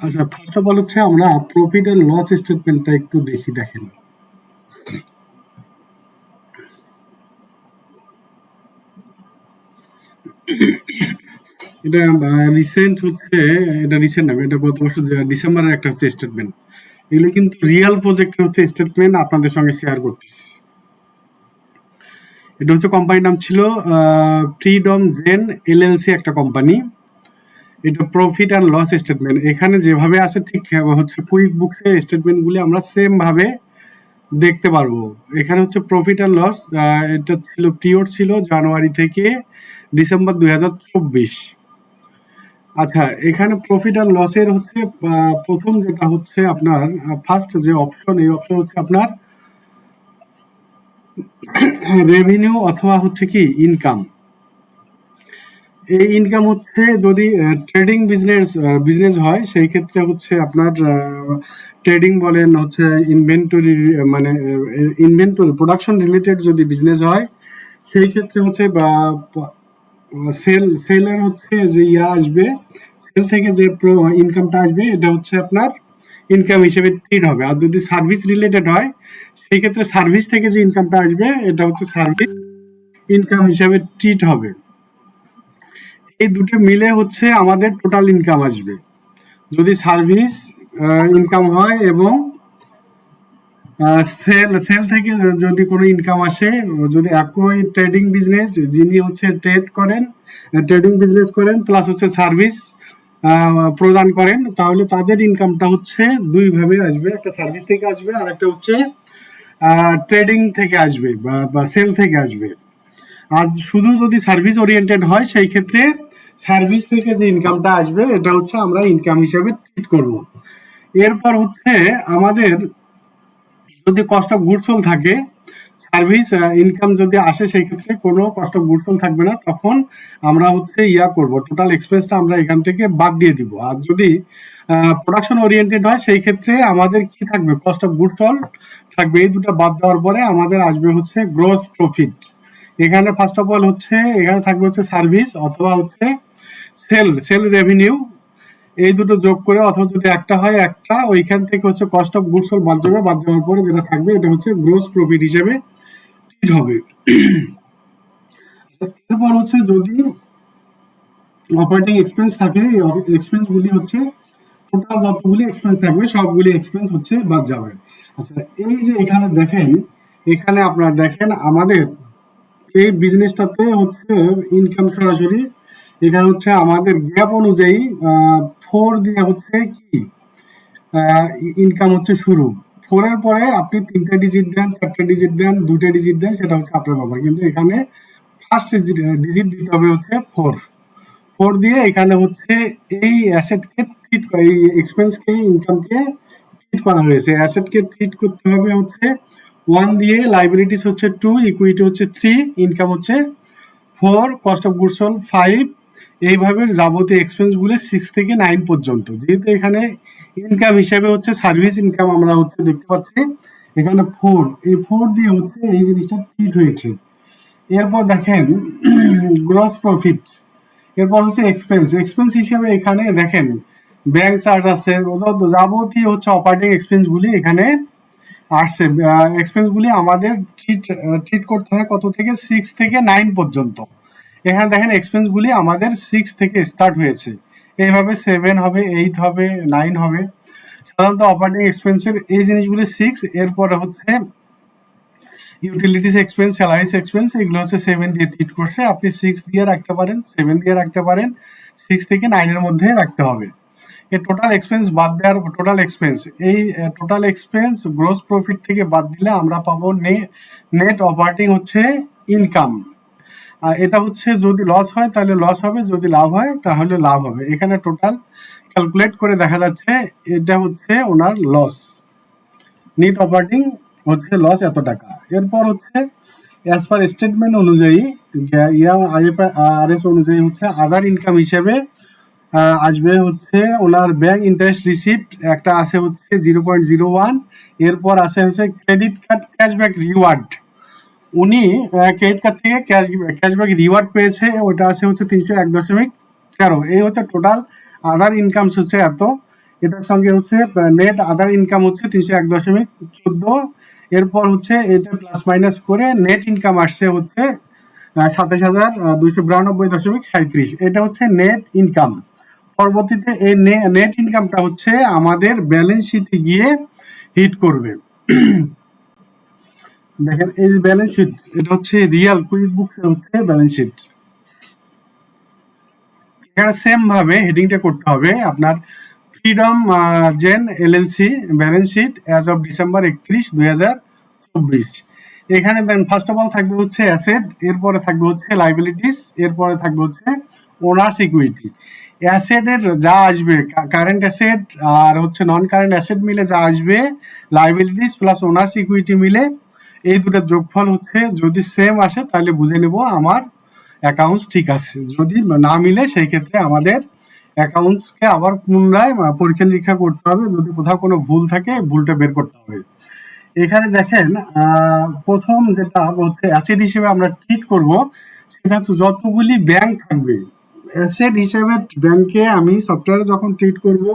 আচ্ছা, first of all হচ্ছে আমরা প্রফিট এন্ড লস স্টেটমেন্টটা একটু দেখি, দেখেন। এটা রিসেন্ট হচ্ছে, এটা রিসেন্ট না, এটা গত বছর ডিসেম্বরের একটা হচ্ছে স্টেটমেন্ট। এগুলো কিন্তু রিয়েল প্রজেক্টের হচ্ছে স্টেটমেন্ট আপনাদের সঙ্গে শেয়ার করতেছি। এটা হচ্ছে কোম্পানির নাম ছিল ফ্রিডম জেন এলএলসি, একটা কোম্পানি। এটা প্রফিট অ্যান্ড লস স্টেটমেন্ট এখানে যেভাবে আছে ঠিক হচ্ছে কুইক বুকসে স্টেটমেন্টগুলি আমরা সেম ভাবে দেখতে পারবো। এখানে হচ্ছে প্রফিট অ্যান্ড লস, এটা ছিল পিরিয়ড ছিল জানুয়ারি থেকে ডিসেম্বর 2024। আচ্ছা, এখানে প্রফিট অ্যান্ড লসের হচ্ছে প্রথম যেটা হচ্ছে আপনার ফার্স্ট যে অপশন, এই অপশন হচ্ছে আপনার রেভিনিউ অথবা হচ্ছে কি ইনকাম। এই ইনকাম হচ্ছে যদি ট্রেডিং বিজনেস হয় সেই ক্ষেত্রে হচ্ছে আপনার ট্রেডিং বলেন, হচ্ছে ইনভেন্টরি, মানে ইনভেন্টরি প্রোডাকশন রিলেটেড যদি বিজনেস হয় সেই ক্ষেত্রে হচ্ছে বা সেলের হচ্ছে যে আসবে, সেল থেকে যে ইনকামটা আসবে এটা হচ্ছে আপনার ইনকাম হিসেবে ট্রিট হবে। আর যদি সার্ভিস রিলেটেড হয় সেই ক্ষেত্রে সার্ভিস থেকে যে ইনকামটা আসবে এটা হচ্ছে সার্ভিস ইনকাম হিসেবে ট্রিট হবে। এই দুটো মিলে হচ্ছে আমাদের টোটাল ইনকাম আসবে। যদি সার্ভিস ইনকাম হয় এবং সেল সেল থেকে যদি কোনো ইনকাম আসে, যদি একই ট্রেডিং বিজনেস যিনি হচ্ছে ট্রেডিং বিজনেস করেন প্লাস হচ্ছে সার্ভিস প্রদান করেন, তাহলে তাদের ইনকামটা হচ্ছে দুই ভাবে আসবে, একটা সার্ভিস থেকে আসবে আর একটা হচ্ছে ট্রেডিং থেকে আসবে বা সেল থেকে আসবে। আর শুধু যদি সার্ভিস ওরিয়েন্টেড হয় সেই ক্ষেত্রে সার্ভিস থেকে যে ইনকামটা আসবে এটা হচ্ছে আমরা ইনকাম হিসেবে ট্রিট করব। এরপর হচ্ছে আমাদের যদি কস্ট অফ গুডস সোল্ড থাকে, সার্ভিস ইনকাম যদি আসে সেই ক্ষেত্রে কোনো কস্ট অফ গুডস সোল্ড থাকবে না, তখন আমরা হচ্ছে করব, টোটাল এক্সপেন্সটা আমরা এখান থেকে বাদ দিয়ে দিব। আর যদি প্রোডাকশন ওরিয়েন্টেড হয় সেই ক্ষেত্রে আমাদের কি থাকবে, কস্ট অফ গুডস সোল্ড থাকবে। এই দুটো বাদ দেওয়ার পরে আমাদের আসবে হচ্ছে গ্রোস প্রফিট। এখানে ফার্স্ট অফ অল হচ্ছে এখানে থাকবে হচ্ছে সার্ভিস অথবা হচ্ছে সেল রেভিনিউ, এই দুটো যোগ করে, অথবা যদি একটা হয় একটা, ওইখান থেকে হচ্ছে কস্ট অফ গুডস সোল্ড বাদ যাবে, বাদ যাওয়ার পরে যেটা থাকবে এটা হচ্ছে গ্রোস প্রফিট হিসেবে ঠিক হবে। এরপর হচ্ছে যদি অপারেটিং এক্সপেন্স থাকে, এই এক্সপেন্স গুলি হচ্ছে টোটাল যতগুলি এক্সপেন্স থাকবে সবগুলি এক্সপেন্স হচ্ছে বাদ যাবে। আচ্ছা, এই যে এখানে দেখেন, এখানে আপনারা দেখেন আমাদের এই বিজনেসটাতে হচ্ছে ইনকাম সরাসরি এখানে হচ্ছে আমাদের গ্যাপ অনুযায়ী 4 দিয়ে হচ্ছে কি ইনকাম হচ্ছে শুরু। 4 এর পরে আপনি 3টে ডিজিট দেন, 4টে ডিজিট দেন, 2টে ডিজিট দেন, সেটা হচ্ছে আপনার ব্যাপার। কিন্তু এখানে ফার্স্ট ডিজিট দিতে হবে হচ্ছে 4। 4 দিয়ে এখানে হচ্ছে এই অ্যাসেটকে ট্রিট করা, এই এক্সপেন্সকে ইনকামকে ট্রিট করা হয়েছে। অ্যাসেটকে ট্রিট করতে হবে হচ্ছে 1 দিয়ে, লাইবিলিটিস হচ্ছে 2, ইকুইটি হচ্ছে 3, ইনকাম হচ্ছে 4, কস্ট অফ গুডস সোল্ড 5। এইভাবে যাবতীয় এক্সপেন্সগুলো 6 থেকে 9 পর্যন্ত। যেহেতু এখানে ইনকাম হিসেবে হচ্ছে সার্ভিস ইনকাম আমরা হচ্ছে দেখতে পাচ্ছি এখানে 4, এই 4 দিয়ে হচ্ছে এই জিনিসটা ট্রিট হয়েছে। এরপর দেখেন গ্রস প্রফিট। এরপর হচ্ছে এক্সপেন্স। এক্সপেন্স হিসেবে এখানে দেখেন ব্যাংক চার্জ আছে, যাবতীয় হচ্ছে অপারেটিং এক্সপেন্সগুলি এখানে আসছে। এক্সপেন্সগুলি আমাদের ট্রিট করতে হয় কত থেকে, 6 থেকে 9 পর্যন্ত। এখানে দেখেন এক্সপেন্সগুলি আমাদের 6 থেকে স্টার্ট হয়েছে, এইভাবে 7 হবে, 8 হবে, 9 হবে। সাধারণত অপারেটিং এক্সপেন্সের এই জিনিসগুলি 6। এরপরে হচ্ছে ইউটিলিটিস এক্সপেন্স, স্যালারিস এক্সপেন্স, এগুলো হচ্ছে 7 দিয়ে ট্রিট করছে। আপনি 6 দিয়ে রাখতে পারেন, 7 দিয়ে রাখতে পারেন, 6 থেকে 9 এর মধ্যে রাখতে হবে। এই টোটাল এক্সপেন্স বাদ দেওয়ার, টোটাল এক্সপেন্স, এই টোটাল এক্সপেন্স গ্রোস প্রফিট থেকে বাদ দিলে আমরা পাবো নেট অপারেটিং হচ্ছে ইনকাম। আর এটা হচ্ছে যদি লস হয় তাহলে লস হবে, যদি লাভ হয় তাহলে লাভ হবে। এখানে টোটাল ক্যালকুলেট করে দেখা যাচ্ছে এটা হচ্ছে ওনার লস, নেট অপারেটিং হচ্ছে লস এত টাকা। এরপর হচ্ছে অ্যাজ পার স্টেটমেন্ট অনুযায়ী, IFRS অনুযায়ী হচ্ছে আদার ইনকাম হিসেবে আসবে হচ্ছে ওনার ব্যাংক ইন্টারেস্ট রিসিপ্ট, একটা আছে হচ্ছে 0.01। এরপর আছে হচ্ছে ক্রেডিট কার্ড ক্যাশব্যাক রিওয়ার্ড। উনি ক্রেডিট কার্ড থেকে ক্যাশব্যাক রিওয়ার্ড পেয়েছে, ওটা আছে হচ্ছে 301.13। এই হচ্ছে টোটাল আদার ইনকামস হচ্ছে এত। এটার সঙ্গে হচ্ছে নেট আদার ইনকাম হচ্ছে 301.14, এরপর হচ্ছে এটা প্লাস মাইনাস করে নেট ইনকাম আসছে হচ্ছে 27,292.37, এটা হচ্ছে নেট ইনকাম। পরবর্তীতে এই নেট ইনকামটা হচ্ছে আমাদের ব্যালেন্স শিটে গিয়ে হিট করবে। দেখেন এই যে ব্যালেন্স শিট, এটা হচ্ছে রিয়াল কুইক বুক হচ্ছে ব্যালেন্স শিট। এখানে সেম ভাবে হেডিংটা করতে হবে আপনার freedom gen LLC balance sheet as of December 31, 2024। এখানে দেন ফার্স্ট অফ অল থাকবে হচ্ছে অ্যাসেট, এরপরে থাকবে হচ্ছে লাইবিলিটিস, এরপরে থাকবে হচ্ছে ওনার্স ইকুইটি। অ্যাসেটের যা আসবে কারেন্ট অ্যাসেট আর হচ্ছে নন কারেন্ট অ্যাসেট মিলে যা আসবে, লাইবিলিটিস প্লাস ওনার্স ইকুইটি মিলে এই দুটোর যোগফল হচ্ছে যদি সেম আসে তাহলে বুঝে নেব আমার অ্যাকাউন্টস ঠিক আছে। যদি না মিলে সেই ক্ষেত্রে আমাদের অ্যাকাউন্টসকে আবার পুনরায় পরীক্ষা নিরীক্ষা করতে হবে, যদি কোথাও কোনো ভুল থাকে ভুলটা বের করতে হবে। এখানে দেখেন প্রথম যেটা হচ্ছে অ্যাসেট হিসেবে আমরা ট্রিট করব, সেটা হচ্ছে যতগুলি ব্যাংক থাকবে অ্যাসেট হিসেবে ব্যাংকে আমি সফটওয়্যারে যখন ট্রিট করব,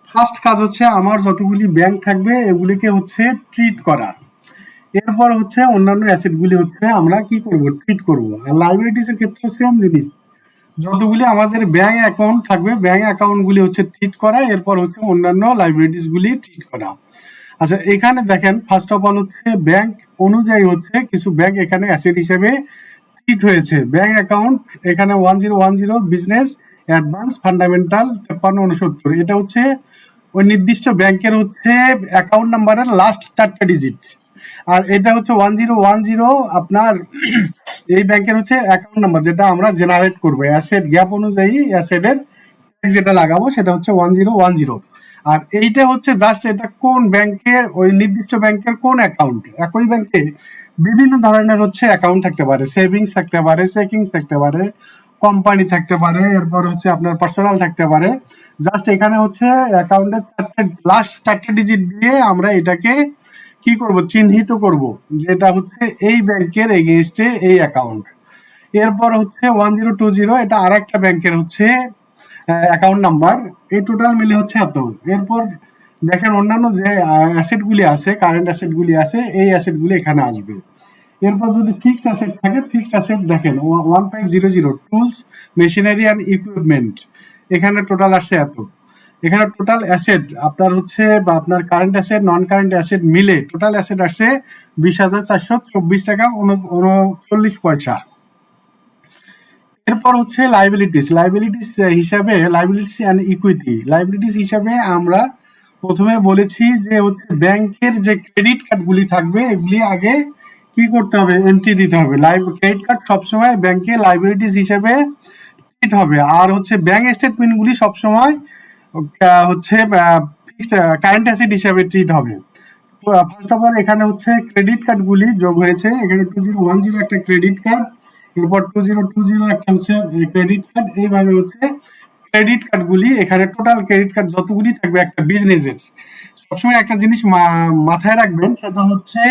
ফার্স্ট কাজ হচ্ছে আমার যতগুলি ব্যাংক থাকবে এগুলিকে হচ্ছে ট্রিট করা। এরপর হচ্ছে অন্যান্য অ্যাসেটগুলি হচ্ছে আমরা কি করব, ট্রিট করব। আর লাইবিলিটিসের ক্ষেত্রে সেম জিনিস, যতগুলি আমাদের ব্যাংক অ্যাকাউন্ট থাকবে ব্যাংক অ্যাকাউন্টগুলি হচ্ছে ট্রিট করা, এরপর হচ্ছে অন্যান্য লাইবিলিটিসগুলি ট্রিট করা। আচ্ছা এখানে দেখেন ফার্স্ট অফ অল হচ্ছে ব্যাংক অনুযায়ী হচ্ছে কিছু ব্যাংক এখানে অ্যাসেট হিসেবে ট্রিট হয়েছে। ব্যাংক অ্যাকাউন্ট এখানে 1010 বিজনেস অ্যাডভান্স ফান্ডামেন্টাল 5369, এটা হচ্ছে ওই নির্দিষ্ট ব্যাংকের হচ্ছে অ্যাকাউন্ট নাম্বারের লাস্ট 4টা ডিজিট। আর এটা হচ্ছে 1010 আপনার এই ব্যাংকের হচ্ছে অ্যাকাউন্ট নাম্বার, যেটা আমরা জেনারেট করবো অ্যাসেট গ্যাপ অনুযায়ী। অ্যাসেটের যেটা লাগাবো সেটা হচ্ছে 1010। আর এইটা হচ্ছে জাস্ট এটা কোন ব্যাংকের, ওই নির্দিষ্ট ব্যাংকের কোন অ্যাকাউন্ট। একই ব্যাংকে বিভিন্ন ধরনের হচ্ছে অ্যাকাউন্ট থাকতে পারে, সেভিংস থাকতে পারে, চেকিংস থাকতে পারে, কোম্পানি থাকতে পারে, এরপর হচ্ছে আপনার পার্সোনাল থাকতে পারে। জাস্ট এখানে হচ্ছে অ্যাকাউন্টের লাস্ট 4টে ডিজিট দিয়ে আমরা এটাকে কি করব, চিহ্নিত করব যেটা হচ্ছে এই ব্যাংকের এগেইনস্টে এই অ্যাকাউন্ট। এরপর হচ্ছে 1020, এটা আর একটা ব্যাংকের হচ্ছে অ্যাকাউন্ট নাম্বার। এই টোটাল মিলে হচ্ছে এত। এরপর দেখেন অন্যান্য যে অ্যাসেটগুলি আছে, কারেন্ট অ্যাসেটগুলি আছে, এই অ্যাসেটগুলি এখানে আসবে। এরপর যদি ফিক্সড অ্যাসেট থাকে, ফিক্সড অ্যাসেট দেখেন 1500 টুলস মেশিনারি অ্যান্ড ইকুইপমেন্ট, এখানে টোটাল আসছে এত। এখানে টোটাল অ্যাসেট আপনার হচ্ছে বা আপনার কারেন্ট অ্যাসেট নন কারেন্ট অ্যাসেট মিলে টোটাল অ্যাসেট আসছে 20,424 টাকা 39 পয়সা। এরপর হচ্ছে লাইবিলিটিস। লাইবিলিটিস হিসাবে লাইবিলিটিস অ্যান্ড ইকুইটি, লাইবিলিটিস হিসাবে আমরা প্রথমে বলেছি যে হচ্ছে ব্যাংকের যে ক্রেডিট কার্ডগুলি থাকবে এগুলি আগে কি করতে হবে, এন্ট্রি দিতে হবে। ক্রেডিট কার্ড সবসময় ব্যাংকে লাইবিলিটিস হিসেবে ট্রিট হবে। আর হচ্ছে ব্যাংক স্টেটমেন্টগুলি সবসময় হচ্ছে ফিক্সড কারেন্ট অ্যাসেট হিসাবে ট্রিট হবে। ফার্স্ট অফ অল এখানে হচ্ছে ক্রেডিট কার্ডগুলি যোগ হয়েছে, এখানে 2010 একটা ক্রেডিট কার্ড, এরপর 2020 একটা হচ্ছে ক্রেডিট কার্ড। এইভাবে হচ্ছে ক্রেডিট কার্ডগুলি এখানে টোটাল ক্রেডিট কার্ড যতগুলি থাকবে একটা বিজনেসের, সবসময় একটা জিনিস মাথায় রাখবেন, সেটা হচ্ছে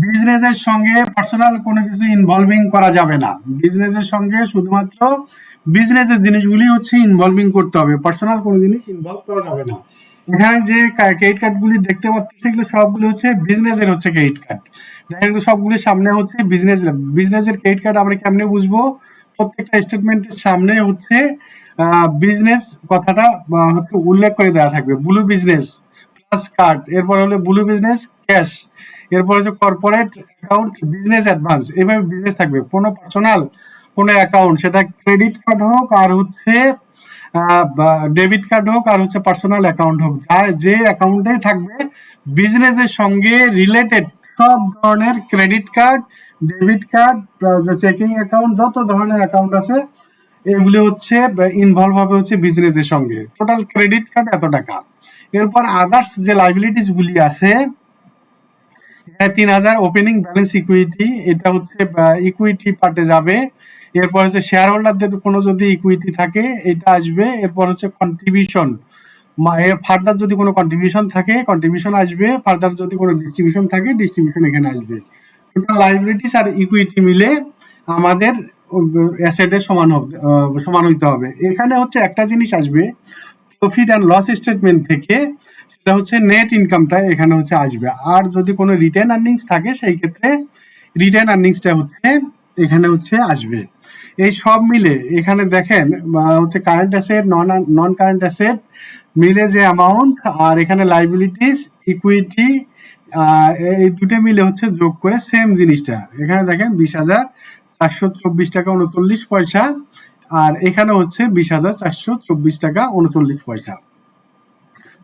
বিজনেসের সঙ্গে পার্সোনাল কোনো কিছু ইনভলভিং করা যাবে না। বিজনেসের সঙ্গে শুধুমাত্র বিজনেসের জিনিসগুলি হচ্ছে ইনভলভিং করতে হবে, পার্সোনাল কোনো জিনিস ইনভলভ করা যাবে না। এখানে যে ক্রেডিট কার্ডগুলি দেখতে পাচ্ছি সেগুলো সবগুলো হচ্ছে বিজনেসের হচ্ছে ক্রেডিট কার্ড। দেখেন সবগুলির সামনে হচ্ছে বিজনেসের ক্রেডিট কার্ড আমরা কেমনে বুঝবো, প্রত্যেকটা স্টেটমেন্টের সামনে হচ্ছে বিজনেস কথাটা হচ্ছে উল্লেখ করে দেওয়া থাকবে, ব্লু বিজনেস প্লাস কার্ড, এরপর হলো ব্লু বিজনেস ক্যাশ, এরপর হচ্ছে কর্পোরেট অ্যাকাউন্ট বিজনেস অ্যাডভান্স। এইভাবে বিজনেস থাকবে। কোনো পার্সোনাল কোনো অ্যাকাউন্ট, সেটা ক্রেডিট কার্ড হোক আর হচ্ছে ডেবিট কার্ড হোক আর হচ্ছে পার্সোনাল অ্যাকাউন্ট হোক, যে অ্যাকাউন্টে থাকবে বিজনেসের সঙ্গে রিলেটেড সব ধরনের credit card, debit card, checking account, যত ধরনের অ্যাকাউন্ট আছে এগুলি হচ্ছে ইনভলভ হবে হচ্ছে বিজনেসের সঙ্গে। টোটাল ক্রেডিট কার্ড এত টাকা। এরপর আদার্স যে লাইবিলিটিস গুলি আছে, 3000 ওপেনিং ব্যালেন্স ইকুইটি, এটা হচ্ছে ইকুইটি পার্টে যাবে। এরপর হচ্ছে শেয়ার হোল্ডারদের কোনো যদি ইকুইটি থাকে এটা আসবে। এরপর হচ্ছে কন্ট্রিবিউশন, ফার্দার যদি কোনো কন্ট্রিবিউশন থাকে কন্ট্রিবিউশন আসবে, ফার্দার যদি কোনো ডিস্ট্রিবিউশন থাকে ডিস্ট্রিবিউশন এখানে আসবে। টোটাল লাইবিলিটিস আর ইকুইটি মিলে আমাদের অ্যাসেটের সমান হইতে হবে। এখানে হচ্ছে একটা জিনিস আসবে, প্রফিট অ্যান্ড লস স্টেটমেন্ট থেকে সেটা হচ্ছে নেট ইনকামটা এখানে হচ্ছে আসবে। আর যদি কোনো রিটেন আর্নিংস থাকে সেই ক্ষেত্রে রিটেন আর্নিংসটা হচ্ছে এখানে হচ্ছে আসবে। এই সব মিলে এখানে দেখেন হচ্ছে কারেন্ট অ্যাসেট, নন কারেন্ট অ্যাসেট মিলে যে অ্যামাউন্ট, আর এখানে লাইবিলিটিস, ইকুইটি, এই দুটো মিলে হচ্ছে যোগ করে সেম জিনিসটা এখানে দেখেন 20,424 টাকা 39 পয়সা, আর এখানে হচ্ছে 20,424 টাকা 39 পয়সা।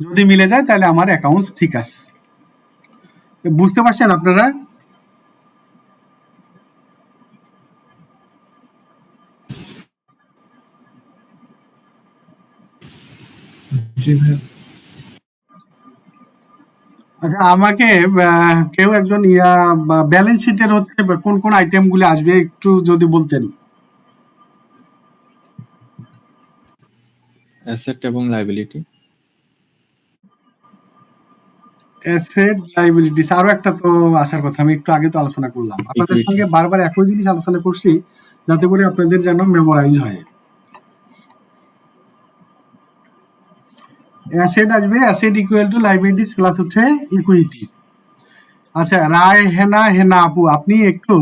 যদি মিলে যায় তাহলে আমার অ্যাকাউন্ট ঠিক আছে। বুঝতে পারছেন আপনারা? জি ভাই। আচ্ছা, আমাকে কেউ একজন ব্যালেন্স শিটের হচ্ছে কোন কোন আইটেম গুলো আসবে একটু যদি বলতেন। অ্যাসেট এবং লাইবিলিটি। অ্যাসেট, লাইবিলিটিস, আরো একটা তো আসার কথা, আমি একটু আগে তো আলোচনা করলাম আপনাদের Equity. সঙ্গে, বারবার একই জিনিস আলোচনা করছি যাতে করে আপনাদের যেন মেমোরাইজ হয়। অ্যাসেট আসবে, asset equal to liabilities plus হচ্ছে ইকুইটি। আচ্ছা, রায় হেনা আপু, আপনি একটু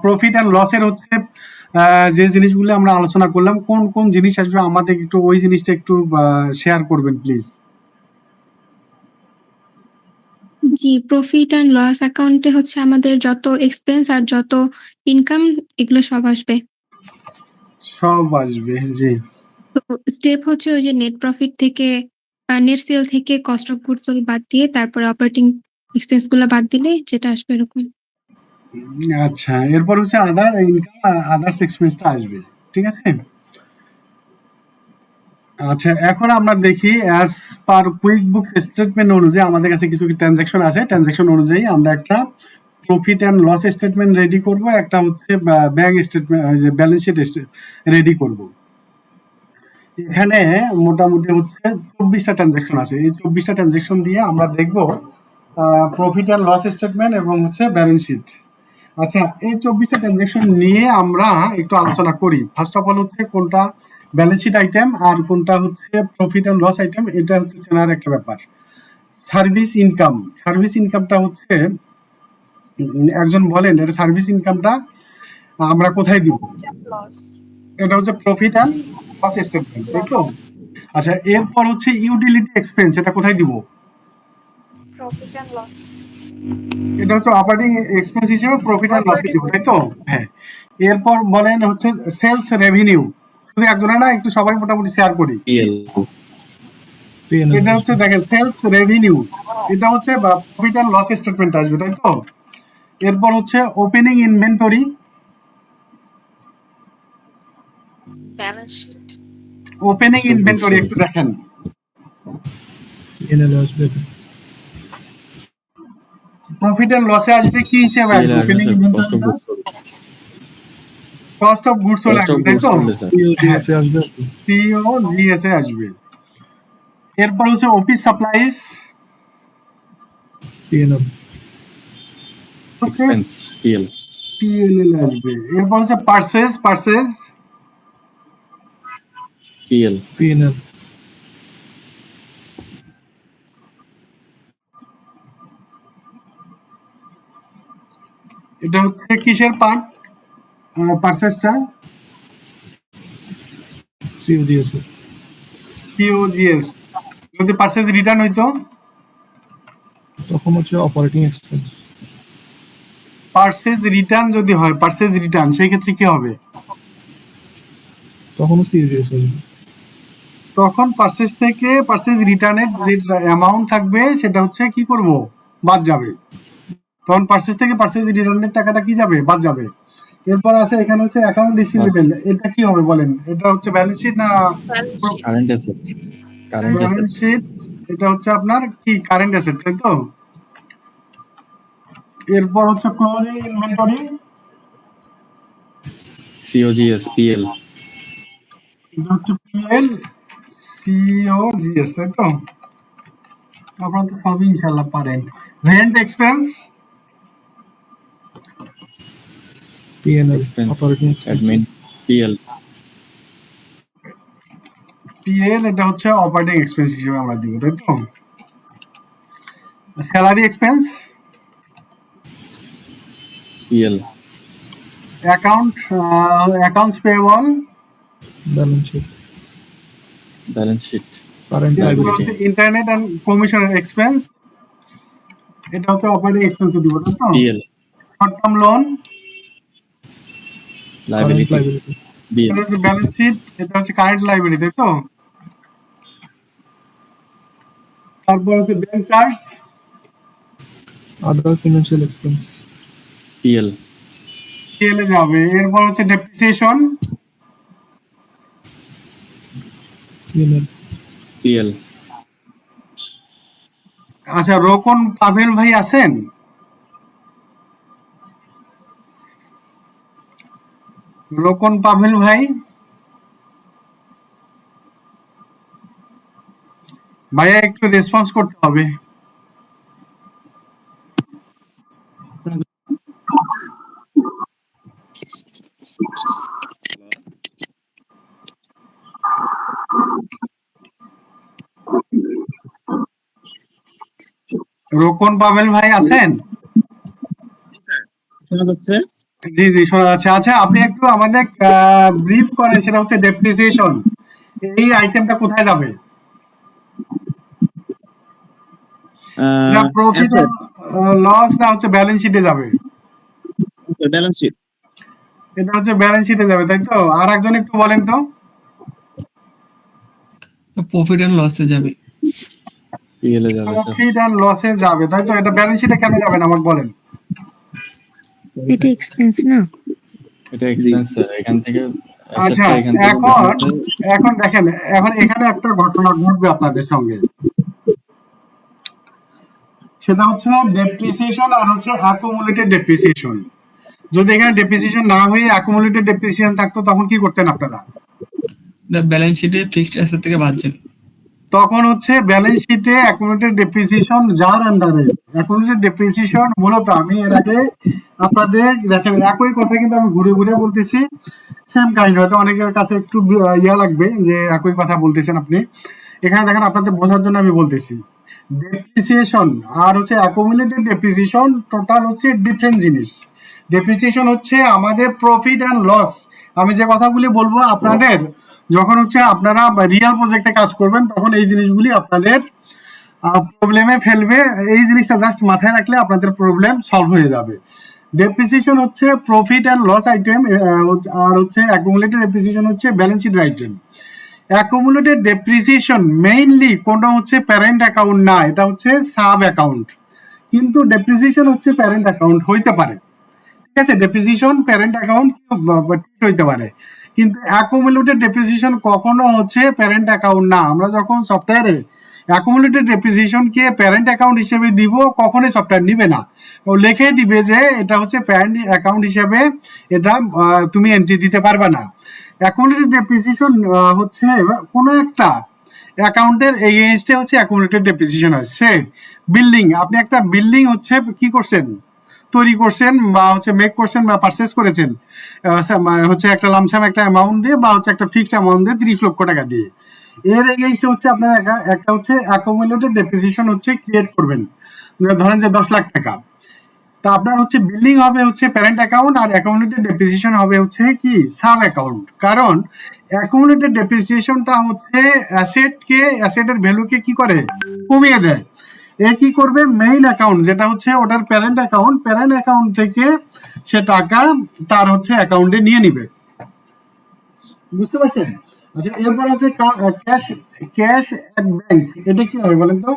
প্রফিট অ্যান্ড লসের হচ্ছে যে জিনিসগুলো আমরা আলোচনা করলাম কোন কোন জিনিস আসবে আমাদের একটু ওই জিনিসটা একটু শেয়ার করবেন প্লিজ। জি, প্রফিট অ্যান্ড লস অ্যাকাউন্টে হচ্ছে আমাদের যত এক্সপেন্স আর যত ইনকাম এগুলো সব আসবে। সব আসবে, জি। তো স্টেপ হচ্ছে ওই যে নেট প্রফিট থেকে নেট সেল থেকে কস্ট অফ গুডস সোল্ড বাদ দিয়ে তারপরে অপারেটিং এক্সপেন্স গুলো বাদ দিলে যেটা আসবে এরকম। আচ্ছা, এরপর হচ্ছে আদার ইনকাম আর আদার্স এক্সপেন্সটা আসবে, ঠিক আছে। আচ্ছা, এখন আমরা দেখি অ্যাজ পার কুইক বুক স্টেটমেন্ট অনুযায়ী আমাদের কাছে কিছু ট্রানজাকশন আছে, ট্রানজাকশন অনুযায়ী আমরা একটা profit and loss statement ready করব, একটা হচ্ছে ব্যাংক স্টেটমেন্ট যে ব্যালেন্স শিট রেডি করব। এখানে মোটামুটি হচ্ছে 24টা ট্রানজাকশন আছে। এই 24টা ট্রানজাকশন দিয়ে আমরা দেখব প্রফিট অ্যান্ড লস স্টেটমেন্ট এবং হচ্ছে ব্যালেন্স শিট। আচ্ছা, এই 24টা ট্রানজাকশন নিয়ে আমরা একটু আলোচনা করি। ফার্স্ট অফ অল হচ্ছে কোনটা ব্যালেন্স শিট আইটেম আর কোনটা হচ্ছে প্রফিট অ্যান্ড লস আইটেম, এটা হচ্ছে চেনার একটা ব্যাপার। সার্ভিস ইনকাম, সার্ভিস ইনকামটা হচ্ছে একজন বলেন এটা সার্ভিস ইনকামটা আমরা কোথায় দিব? এটা হচ্ছে প্রফিট অ্যান্ড লস স্টেটমেন্ট, তাই তো? আচ্ছা, এরপর হচ্ছে ইউটিলিটি এক্সপেন্স, এটা কোথায় দিব? Profit and loss. এটা হচ্ছে অপারেটিং এক্সপেন্স হিসেবে প্রফিট অ্যান্ড লসে দিব, তাই তো? হ্যাঁ। এরপর বলেন হচ্ছে সেলস রেভিনিউ, শুধু একজনের না, একটু সবাই মোটামুটি শেয়ার করি। পিএল। এটা হচ্ছে দেখেন সেলস রেভিনিউ, এটা হচ্ছে প্রফিট অ্যান্ড লস স্টেটমেন্ট আসবে, তাই তো? এরপর হচ্ছে opening inventory, balance sheet. Opening inventory একটু দেখেন। এনএল আসবে। প্রফিট এন্ড লসে আসবে কি হিসেবে আসবে? Opening inventory, cost of goods sold আসবে, তাই তো? সিওজিএসে আসবে। সিও জিএসএ আসবে। এরপর হচ্ছে office supplies, P&L. Expense PL. P&L আসবে। এরপর হচ্ছে পারচেজ, পিএল। পিএনএল। এটা হচ্ছে কিসের পার্ট পারচেজটা? সিওজিএস। সিওজিএস। যদি পারচেজ রিটার্ন হইতো তখন হচ্ছে অপারেটিং এক্সপেন্স। পারচেজ রিটার্ন যদি হয়, পারচেজ রিটার্ন, সেই ক্ষেত্রে কি হবে? তখনও সিওজিএস আসবে। তখন পারচেজ থেকে পারচেজ রিটার্নের যে অ্যামাউন্ট থাকবে সেটা হচ্ছে কি করব, বাদ যাবে। তখন পারচেজ থেকে পারচেজ রিটার্নের টাকাটা কি যাবে, বাদ যাবে। এরপর আছে এখানে হচ্ছে অ্যাকাউন্ট রিসিভেবল, এটা কি হবে বলেন? এটা হচ্ছে ব্যালেন্স শিট না current asset. Current balance asset. Sheet? এটা হচ্ছে আপনার কি কারেন্ট অ্যাসেট, তাই তো? এরপর হচ্ছে ক্লোজিং ইনভেন্টরি, সিওজিএস পিএল। এটা হচ্ছে পিএল সিওজিএস, তাই তো? আপনারা তো সবই ইনশাআল্লাহ পারেন। Rent expense, PNL expense operating admin PL. PL এটা হচ্ছে অপারেটিং এক্সপেন্স হিসেবে আমরা দিব, তাই তো? Salary expense, PL, accounts payable, balance sheet, balance sheet, current liability, internet and commission expense, এটা হচ্ছে অপারেটিং এক্সপেন্স দিব, তাই তো? PL, short term loan, current liability, liability, BL, এটা হচ্ছে ব্যালেন্স শিট, এটা হচ্ছে কারেন্ট লাইবিলিটি, তাই তো? তারপর হচ্ছে ব্যাংক চার্জ, আদার ফিনান্সিয়াল এক্সপেন্স, PL, পিএল এ যাবে। এরপর হচ্ছে ডেপ্রিসিয়েশন, পিএনএল, PL, আচ্ছা রোকন পাভেল ভাই আছেন? রোকন পাভেল ভাই, ভাইয়া একটু রেসপন্স করতে হবে। রোকন পাভেল ভাই আছেন? শোনা যাচ্ছে? জি জি শোনা যাচ্ছে। আচ্ছা আপনি একটু আমাদের ব্রিফ করেন, সেটা হচ্ছে ডেপ্রিসিয়েশন, এই আইটেমটা কোথায় যাবে? না প্রফিট Asset, লস না হচ্ছে ব্যালেন্স শিটে যাবে? ব্যালেন্স শিট, এটা হচ্ছে ব্যালেন্স শিটে যাবে, তাই তো? আর একজন একটু বলেন তো। প্রফিট এন্ড লসে যাবে। PL এ যাবে স্যার। প্রফিট এন্ড লসে যাবে, তাই তো? এটা ব্যালেন্স শিটে কেন যাবে না আমাকে বলেন। এটা এক্সপেন্স না? এটা এক্সপেন্স স্যার, এখান থেকে আচ্ছা অ্যাসেটটা এখান থেকে এখন দেখেন, এখন এখানে একটা ঘটনা ঘটবে আপনাদের সঙ্গে, সেটা হচ্ছে ডেপ্রিসিয়েশন আর হচ্ছে অ্যাকুমুলেটেড ডেপ্রিসিয়েশন। যদি এখানে ডেপ্রিসিয়েশন না হয়ে অ্যাকুমুলেটেড ডেপ্রিসিয়েশন থাকতো তখন কি করতেন আপনারা? ব্যালেন্স শিটে ফিক্সড অ্যাসেট থেকে বাদ যাবে। তখন হচ্ছে ব্যালেন্স শিটে অ্যাকুমুলেটেড ডেপ্রিসিয়েশন যার আন্ডারে, অ্যাকুমুলেটেড ডেপ্রিসিয়েশন মূলত আমি এর আগে আপনাদের দেখেন একই কথা কিন্তু আমি ঘুরে ঘুরে বলতেছি, সেম কাহিনী। হয়তো অনেকের কাছে একটু ইয়া লাগবে যে একই কথা বলতেছেন আপনি। এখানে দেখেন আপনাদের বোঝার জন্য আমি বলতেছি, ডেপ্রিসিয়েশন আর হচ্ছে অ্যাকুমুলেটেড ডেপ্রিসিয়েশন টোটাল হচ্ছে ডিফারেন্ট জিনিস। ডেপ্রিসিয়েশন হচ্ছে আমাদের প্রফিট অ্যান্ড লস। আমি যে কথাগুলি বলবো আপনাদের, যখন হচ্ছে আপনারা রিয়েল প্রজেক্টে কাজ করবেন তখন এই জিনিসগুলি আপনাদের প্রবলেমে ফেলবে। এই জিনিসটা জাস্ট মাথায় রাখলে আপনাদের প্রবলেম সলভ হয়ে যাবে। ডেপ্রিসিয়েশন হচ্ছে প্রফিট অ্যান্ড লস আইটেম, আর হচ্ছে অ্যাকুমুলেটেড ডেপ্রিসিয়েশন হচ্ছে balance sheet item. Accumulated depreciation mainly কোনটা হচ্ছে প্যারেন্ট অ্যাকাউন্ট না, এটা হচ্ছে সাব অ্যাকাউন্ট। কিন্তু ডেপ্রিসিয়েশন হচ্ছে প্যারেন্ট অ্যাকাউন্ট হইতে পারে, ঠিক আছে? ডেপ্রিসিয়েশন প্যারেন্ট অ্যাকাউন্ট ঠিক হইতে পারে, কিন্তু অ্যাকুমুলেটেড ডেপ্রিসিয়েশন কখনো হচ্ছে প্যারেন্ট অ্যাকাউন্ট না। আমরা যখন সফটওয়্যারে অ্যাকুমুলেটেড ডেপ্রিসিয়েশনকে প্যারেন্ট অ্যাকাউন্ট হিসেবে দিব, কখনোই সফটওয়্যার নিবে না। ও লিখে দিবে যে এটা হচ্ছে প্যারেন্ট অ্যাকাউন্ট হিসেবে, এটা তুমি এন্ট্রি দিতে পারবে না। অ্যাকুমুলেটেড ডেপ্রিসিয়েশন হচ্ছে কোনো একটা অ্যাকাউন্টের এগেইনস্টে হচ্ছে অ্যাকুমুলেটেড ডেপ্রিসিয়েশন আছে। বিল্ডিং, আপনি একটা বিল্ডিং হচ্ছে কি করছেন, তৈরি করছেন বা হচ্ছে মেক করছেন বা পারচেস করেছেন হচ্ছে একটা লামসাম একটা অ্যামাউন্ট দিয়ে বা হচ্ছে একটা ফিক্সড অ্যামাউন্ট দিয়ে 30 লক্ষ টাকা দিয়ে। এর এগেইনস্টে হচ্ছে আপনার একটা হচ্ছে অ্যাকুমুলেটেড ডেপ্রিসিয়েশন হচ্ছে ক্রিয়েট করবেন, ধরেন যে 10 লাখ টাকা। তা আপনার হচ্ছে বিল্ডিং হবে হচ্ছে প্যারেন্ট অ্যাকাউন্ট আর অ্যাকুমুলেটেড ডেপ্রিসিয়েশন হবে হচ্ছে কি সাব অ্যাকাউন্ট। কারণ অ্যাকুমুলেটেড ডেপ্রিসিয়েশনটা হচ্ছে অ্যাসেটের ভ্যালুকে কি করে, কমিয়ে দেয়। এ কি করবে, মেইন অ্যাকাউন্ট যেটা হচ্ছে ওটার প্যারেন্ট অ্যাকাউন্ট থেকে সে টাকা তার হচ্ছে অ্যাকাউন্টে নিয়ে নিবে, বুঝতে পারছেন? আচ্ছা এরপর আছে ক্যাশ এট ব্যাংক, এটা কি হবে বলেন তো?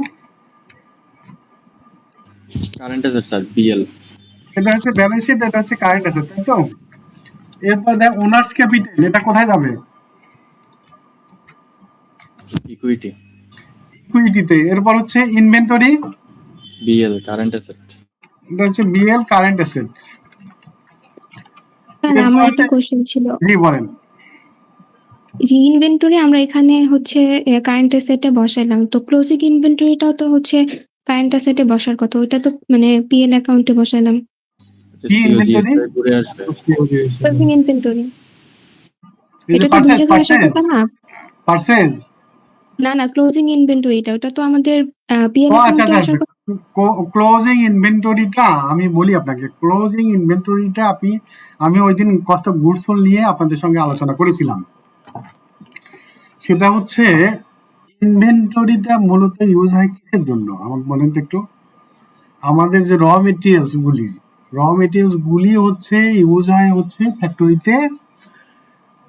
কারেন্ট অ্যাসেট স্যার, PL, এটা হচ্ছে ব্যালেন্স শিট, এটা হচ্ছে কারেন্ট অ্যাসেট, তাই তো? এরপর দেখ ওনার্স ক্যাপিটাল, এটা কোথায় যাবে? ইকুইটি, ইকুইটিতে। এরপর হচ্ছে ইনভেন্টরি, BL, কারেন্ট অ্যাসেট, এটা হচ্ছে বিএল কারেন্ট অ্যাসেট। স্যার আমার একটা কোশ্চেন ছিল, জি বলেন। ইনভেন্টরি আমরা এখানে হচ্ছে কারেন্ট অ্যাসেটে বসাইলাম, তো ক্লোজিং ইনভেন্টরিটাও তো হচ্ছে কারেন্ট অ্যাসেটে বসার কথা, ওইটা তো মানে পিএল অ্যাকাউন্টে বসাইলাম। কি COGS inventory? এর ঘুরে আসবে। ক্লোজিং ইনভেন্টরি এই যে এটা তো দুই জায়গায় আসার কথা না? পারচেজ না ক্লোজিং ইনভেন্টরিটা ওটা তো আমাদের পিএল ও আচ্ছা অ্যাকাউন্টে আচ্ছা আসার কথা। ক্লোজিং ইনভেন্টরিটা আমি বলি আপনাকে, ক্লোজিং ইনভেন্টরিটা আমি ওই দিন কস্ট অফ গুডস সোল্ড নিয়ে আপনাদের সঙ্গে আলোচনা করেছিলাম। সেটা হচ্ছে ইনভেন্টরিটা মূলত ইউজ হয় কিসের জন্য আমাকে বলেন তো একটু। আমাদের যে র মেটেরিয়ালস গুলি হচ্ছে ইউজ হয় হচ্ছে ফ্যাক্টরিতে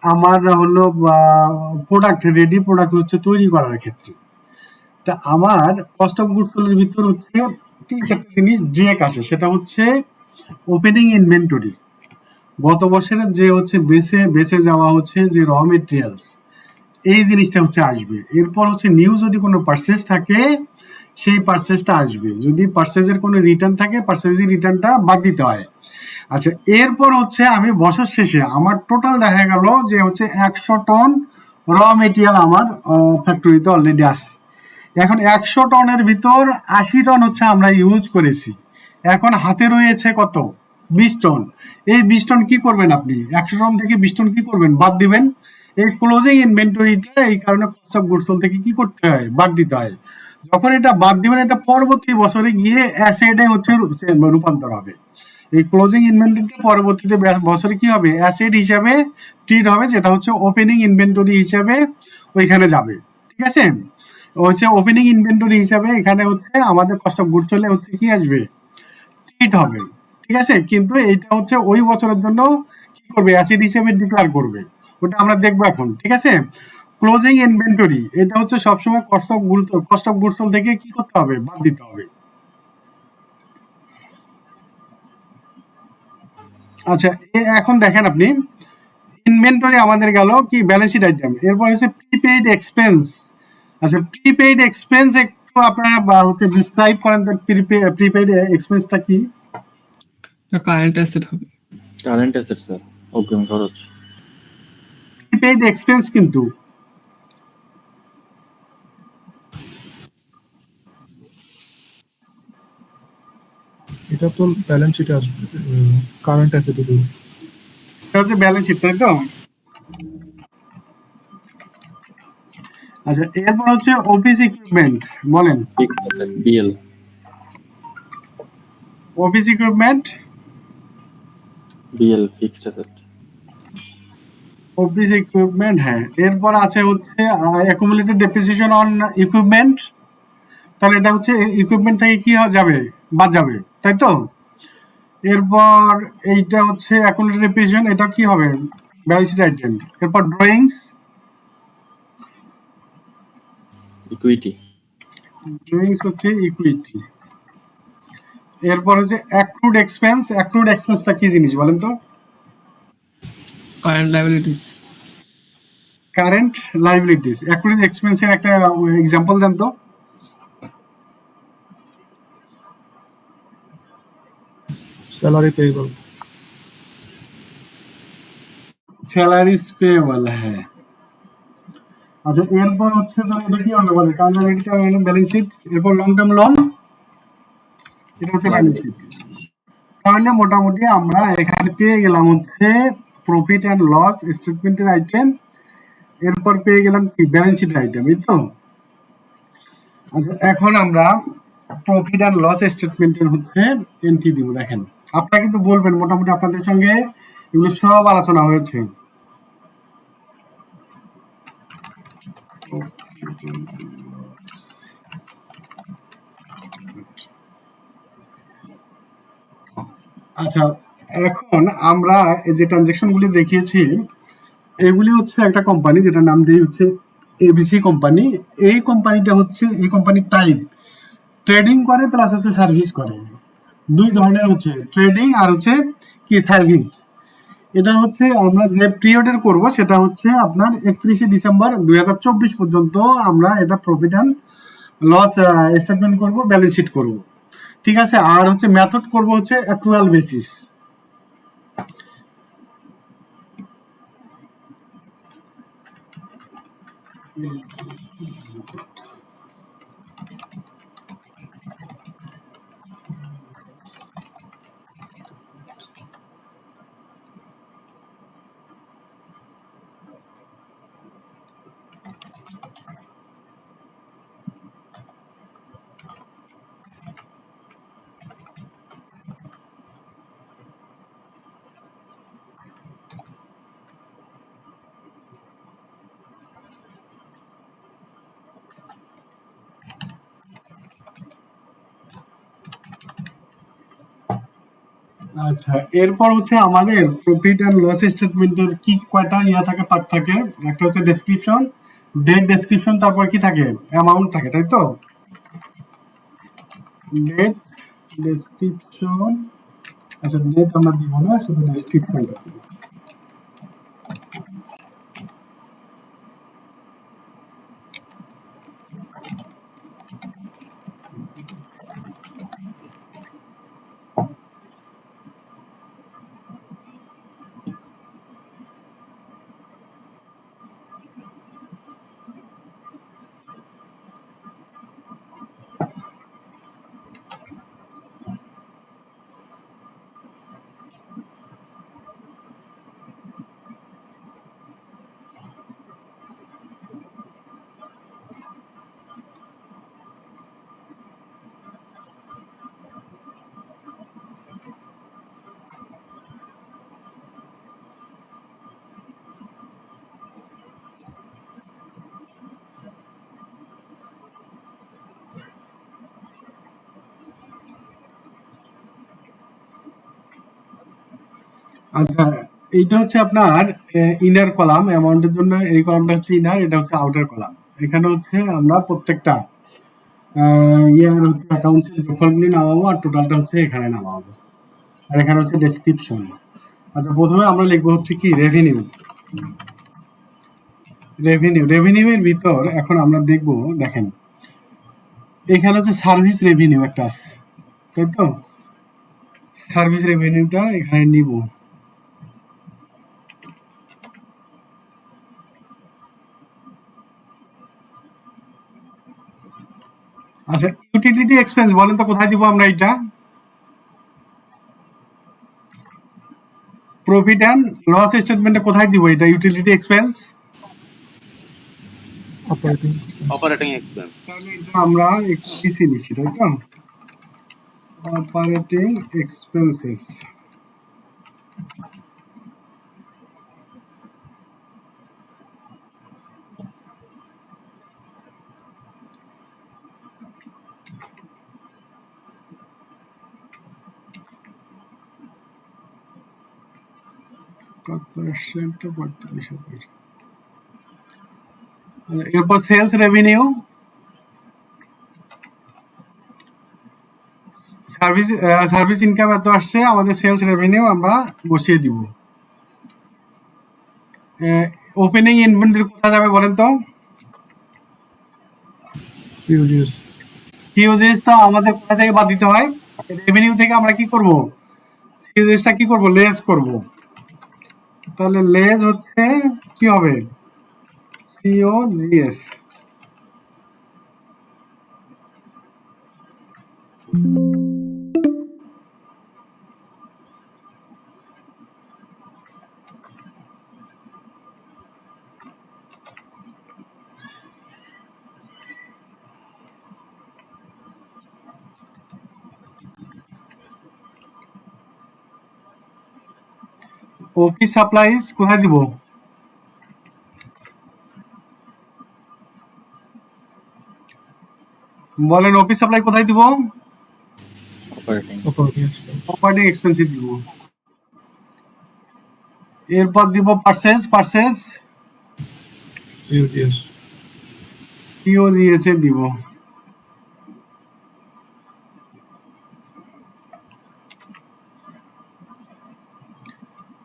আমার হলো রেডি প্রোডাক্ট হচ্ছে তৈরি করার ক্ষেত্রে। তা আমার কস্ট অফ গুডস সোল্ডের ভিতর হচ্ছে তিন চারটে জিনিস ব্রেক আসে, সেটা হচ্ছে ওপেনিং ইনভেন্টরি, গত বছরের যে হচ্ছে বেঁচে যাওয়া হচ্ছে যে র মেটেরিয়ালস, এই জিনিসটা হচ্ছে আসবে। এরপর হচ্ছে নিউ যদি কোনো পারচেজ থাকে সেই পারচেজটা আসবে, যদি পারচেজের কোনো রিটার্ন থাকে পারচেজের রিটার্নটা বাদ দিতে হয়। আচ্ছা, এরপর হচ্ছে আমি বছর শেষে আমার টোটাল দেখা গেল যে হচ্ছে 100 টন র মেটেরিয়াল আমার ফ্যাক্টরিতে অলরেডি আছে। এখন 100 টনের ভিতর 80 টন হচ্ছে আমরা ইউজ করেছি, এখন হাতে রয়েছে কত 20 টন। এই 20 টন কি করবেন আপনি, 100 টন থেকে 20 টন কি করবেন, বাদ দিবেন। এই ক্লোজিং ইনভেন্টরিটা এই কারণে কস্ট অফ গুডস সোল্ড থেকে কি করতে হয়, বাদ দিতে হয়। যখন এটা বাদ দিবেন এটা পরবর্তী বছরে গিয়ে অ্যাসেটে হচ্ছে রূপান্তর হবে। এই ক্লোজিং ইনভেন্টরিটা পরবর্তীতে বছরে কি হবে, অ্যাসেট হিসাবে ট্রিট হবে, যেটা হচ্ছে ওপেনিং ইনভেন্টরি হিসাবে ওইখানে যাবে। ঠিক আছে, হচ্ছে ওপেনিং ইনভেন্টরি হিসাবে এখানে হচ্ছে আমাদের কস্ট অফ গুডস সোল্ডে হচ্ছে কি আসবে, ট্রিট হবে। ঠিক আছে, কিন্তু এইটা হচ্ছে ওই বছরের জন্য কি করবে, অ্যাসেট হিসেবে ডিক্লেয়ার করবে, ওটা আমরা দেখবো এখন। ঠিক আছে, ক্লোজিং ইনভেন্টরি এটা হচ্ছে সবসময় কস্ট অফ গুডস সোল্ড থেকে কি করতে হবে, বাদ দিতে হবে। আচ্ছা, এখন দেখেন আপনি ইনভেন্টরি আমাদের গেল কি ব্যালেন্স শিট আইটেম, এরপর হচ্ছে প্রিপেইড এক্সপেন্স। আচ্ছা, প্রিপেইড এক্সপেন্স একটু আপনারা হচ্ছে ডিসক্রাইব করেন তো, প্রিপেইড এক্সপেন্সটা কি? কারেন্ট অ্যাসেট হবে। কারেন্ট অ্যাসেট স্যার, অগ্রিম খরচ। প্রিপেইড এক্সপেন্স কিন্তু এটা তো ব্যালেন্স শিটে আসবে, কারেন্ট অ্যাসেটে দেবে। এটা হচ্ছে ব্যালেন্স শিট, তাই তো? আচ্ছা, এরপর হচ্ছে অফিস ইকুইপমেন্ট, বলেন। BL. Office equipment, BL fixed asset. Office equipment, হ্যাঁ। এরপর আছে হচ্ছে অ্যাকুমুলেটেড ডেপ্রিসিয়েশন অন ইকুইপমেন্ট, তাহলে এটা হচ্ছে ইকুইপমেন্ট থেকে কি যাবে, বাদ যাবে, তাই তো? এরপর এইটা হচ্ছে অ্যাকুমুলেটেড ডেপ্রিসিয়েশন, এটা কি হবে, ব্যালেন্স শিট আইটেম। এরপর ড্রয়িংস, ইকুইটি। হচ্ছে ইকুইটি। এরপর হচ্ছে অ্যাক্রুড এক্সপেন্সটা কি জিনিস বলেন তো? Current liabilities. Current liabilities. Accrued এক্সপেন্সের একটা এক্সাম্পল দেন তো। Salary payable. স্যালারিজ পেয়েবল, হ্যাঁ। আচ্ছা, এরপর হচ্ছে তাহলে এটা কি হবে বলে, কারেন্ট লাইবিলিটি ব্যালেন্স শিট। এরপর লং টার্ম লোন, এটা হচ্ছে ব্যালেন্স শিট। তাহলে মোটামুটি আমরা এখানে পেয়ে গেলাম হচ্ছে প্রফিট অ্যান্ড লস স্টেটমেন্টের আইটেম, এরপর পেয়ে গেলাম কি ব্যালেন্স শিটের আইটেম, এই তো। আচ্ছা, এখন আমরা প্রফিট অ্যান্ড লস স্টেটমেন্টের হচ্ছে এন্ট্রি দিব। দেখেন, আপনারা কিন্তু বলবেন, মোটামুটি আপনাদের সঙ্গে এগুলো সব আলোচনা হয়েছে। আচ্ছা, এখন আমরা যে ট্রানজাকশন গুলি দেখিয়েছি এগুলি হচ্ছে একটা কোম্পানি যেটার নাম দিয়ে হচ্ছে এবিসি কোম্পানি। এই কোম্পানিটা হচ্ছে, এই কোম্পানির টাইপ ট্রেডিং করে প্লাস হচ্ছে সার্ভিস করে, দুই ধরনের হচ্ছে ট্রেডিং আর হচ্ছে কি সার্ভিস। এটা হচ্ছে আমরা যে পিরিয়ডের করব সেটা হচ্ছে আপনার 31শে ডিসেম্বর 2024 পর্যন্ত আমরা এটা প্রফিট অ্যান্ড লস স্টেটমেন্ট করব, ব্যালেন্স শিট করব। ঠিক আছে, আর হচ্ছে মেথড করব হচ্ছে অ্যাক্রুয়াল বেসিস। আচ্ছা, এরপর হচ্ছে আমাদের প্রফিট এন্ড লস স্টেটমেন্টের কি কয়টা থাকে, পার্ট থাকে। একটা হচ্ছে ডেসক্রিপশন, ডেট ডেসক্রিপশন, তারপর কি থাকে, অ্যামাউন্ট থাকে, তাই তো। ডেট ডেসক্রিপশন, আচ্ছা ডেট আমরা দিব না, শুধু ডেসক্রিপশনটা দিব। আচ্ছা, এইটা হচ্ছে আপনার ইনার কলাম। অ্যামাউন্টের জন্য এই কলামটা হচ্ছে ইনার, এটা হচ্ছে আউটার কলাম। এখানে হচ্ছে আমরা প্রত্যেকটা ইয়ার হচ্ছে অ্যাকাউন্টসের যোগফলগুলি নামাবো, আর টোটালটা হচ্ছে এখানে নামাবো। আর এখানে হচ্ছে ডেসক্রিপশন। আচ্ছা, প্রথমে আমরা লিখবো হচ্ছে কি রেভিনিউ। রেভিনিউ এর ভিতর এখন আমরা দেখব, দেখেন এখানে হচ্ছে সার্ভিস রেভিনিউ একটা আছে, তাই তো। সার্ভিস রেভিনিউটা এখানে নিব। আচ্ছা, ইউটিলিটি এক্সপেন্স বলেন তো কোথায় দিব আমরা এটা? প্রফিট অ্যান্ড লস স্টেটমেন্টে কোথায় দিব এটা utility expense? Operating Operating expense. তাহলে এটা আমরা একটু বেশি লিখি, তাই তো। Operating expenses. এরপর সেলস রেভিনিউ, সার্ভিস ইনকাম এত আসছে, আমাদের সেলস রেভিনিউ আমরা বসিয়ে দিব। ওপেনিং ইনভেন্টরি কোথায় যাবে বলেন তো? ইউজিএস সিওজিএস তো আমাদের কোথা থেকে বাদ দিতে হয়? রেভিনিউ থেকে আমরা কি করব? সিওজিএসটা কি করব? লেস করব। তাহলে লেস হচ্ছে কি হবে? সিওজিএস। অফিস সাপ্লাইজ কোথায় দিব? বলেন অফিস সাপ্লাই কোথায় দিব? অপারেটিং অপারেটিং এক্সপেন্সিভ দিব। এরপর দিব পারচেজ ইউজিএস সিওজিএস এ দিব।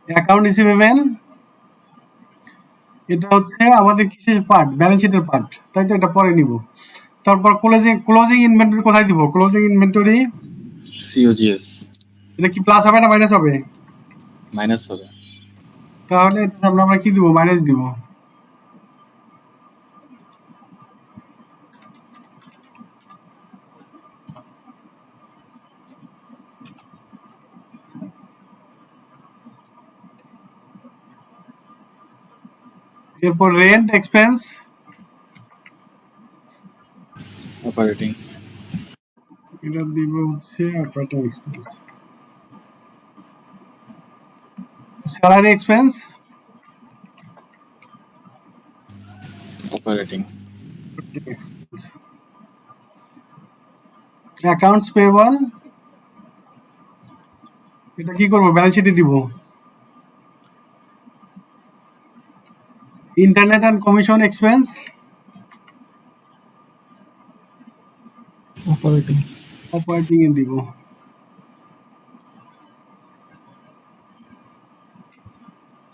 অ্যাকাউন্ট রিসিভেবল, এটা হচ্ছে আমাদের কিসের পার্ট? ব্যালেন্স শিটের পার্ট, তাই তো। এটা পরে নিব। তারপর ক্লোজিং ইনভেন্টরি কোথায় দিব? ক্লোজিং ইনভেন্টরি সিওজিএস এটা কি প্লাস হবে না মাইনাস হবে? মাইনাস হবে। তাহলে এটা সামনে আমরা কি দিব? মাইনাস দিব। এরপর রেন্ট এক্সপেন্স, অপারেটিং এটা দিব হচ্ছে operating expense. Salary expense, operating accounts payable, এটা কি করবো, ব্যালেন্স শিটে দিব। Internet and commission expense, operating. Operating এ দিব।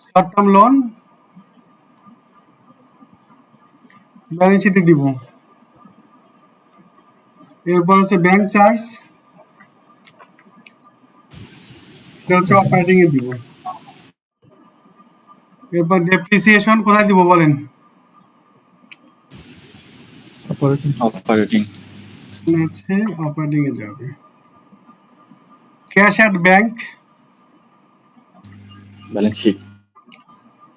শর্ট টার্ম লোন ব্যালেন্স শিটে দিব। এরপর হচ্ছে ব্যাংক চার্জ, এটা হচ্ছে অপারেটিং এ দিব। এরপর ডেপ্রিসিয়েশন কোথায় দিব বলেন? অপারেটিং। অপারেটিং হচ্ছে অপারেটিং এ যাবে। Cash at bank, balance sheet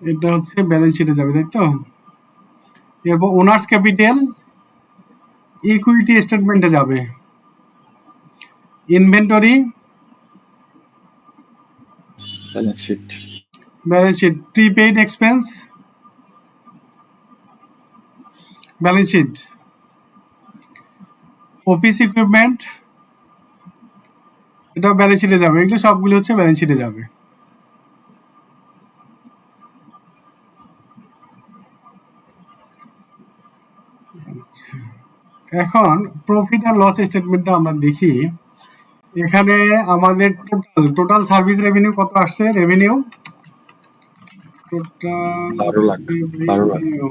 এটা হচ্ছে ব্যালেন্স শিটে যাবে, তাই তো? এরপর ওনার্স ক্যাপিটাল ইকুইটি স্টেটমেন্টে যাবে। Inventory balance sheet balance sheet. Prepaid expense balance sheet. Office equipment এটাও ব্যালেন্স শিটে যাবে। এগুলো সবগুলো হচ্ছে ব্যালেন্স শিটে যাবে। এখন প্রফিট আর লস স্টেটমেন্টটা আমরা দেখি। এখানে আমাদের টোটাল সার্ভিস রেভিনিউ কত আসছে? Revenue total 12 lakh 12 lakh revenue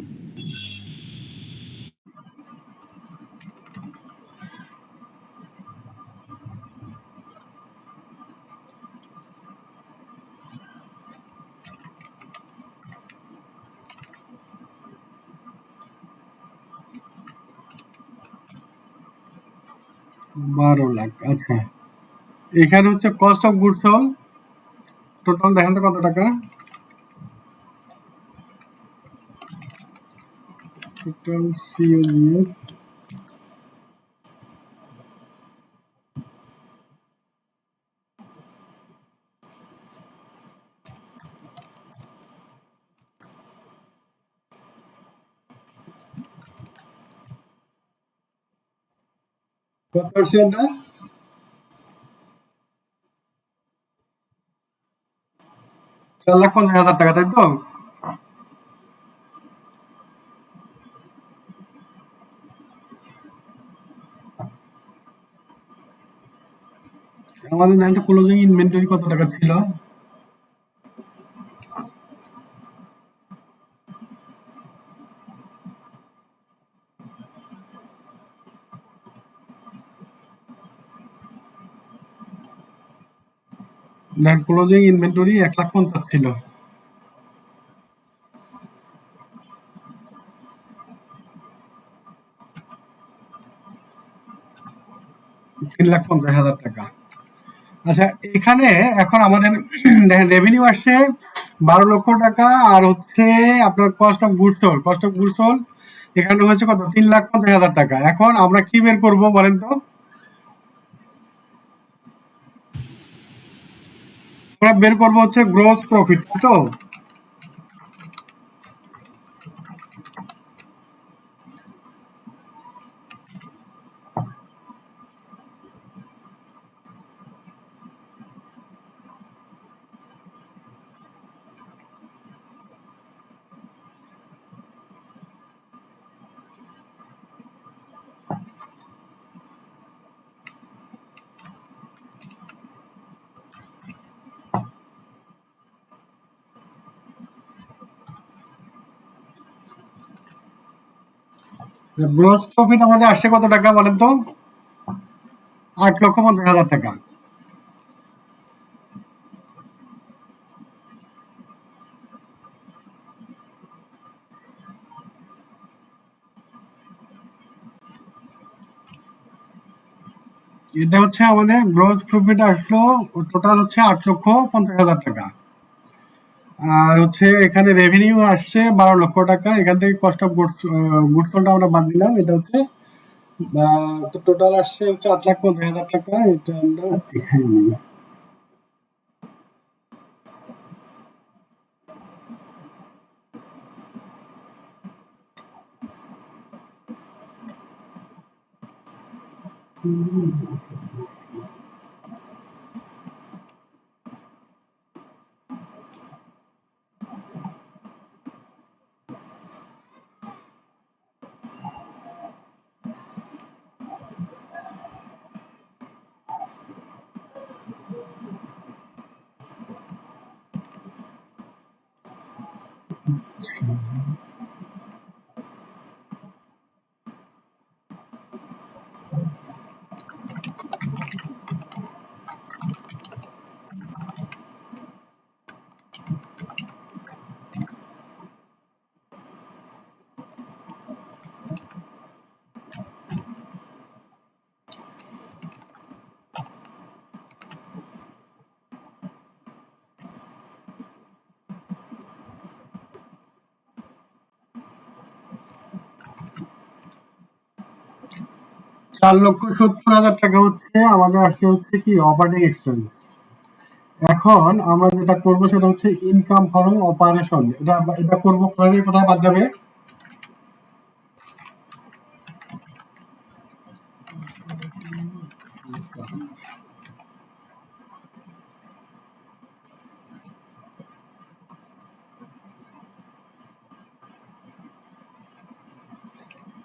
বারো লাখ। আচ্ছা, এখানে হচ্ছে cost of goods sold, total দেখেন তো কত টাকা? টোটাল সিওজিএস কত হচ্ছে এটা? 4,50,000 টাকা, তাই তো? আমাদের জানতে ক্লোজিং ইনভেন্টরি কত টাকা ছিল? দেন ক্লোজিং ইনভেন্টরি 1,50,000 ছিল। $3,50,000 টাকা। আচ্ছা, এখানে এখন আমাদের দেখেন রেভিনিউ আসছে 12 লক্ষ টাকা, আর হচ্ছে আপনার cost of goods sold, cost of goods sold এখানে হয়েছে কত? 3,50,000 টাকা। এখন আমরা কি বের করব বলেন তো? আমরা বের করব হচ্ছে গ্রোস প্রফিট, তো গ্রোস প্রফিট আমাদের আসছে কত টাকা বলেন তো? 8,50,000 টাকা। এটা হচ্ছে আমাদের গ্রোস প্রফিট আসলো, টোটাল হচ্ছে 8,50,000 টাকা। আর হচ্ছে এখানে রেভিনিউ আসছে 12 লক্ষ টাকা। এখান থেকে কস্ট অফ গুডস সোল্ড আমরা বাদ দিলাম, এটা হচ্ছে টোটাল আসছে হচ্ছে 8,50,000 টাকা। এটা আমরা এখানে নিই। 4,70,000 টাকা হচ্ছে আমাদের আসছে হচ্ছে কি অপারেটিং এক্সপেন্স। এখন আমরা যেটা করব সেটা হচ্ছে ইনকাম ফ্রম অপারেশন। এটা করব কোথায় থেকে কোথায় বাদ যাবে?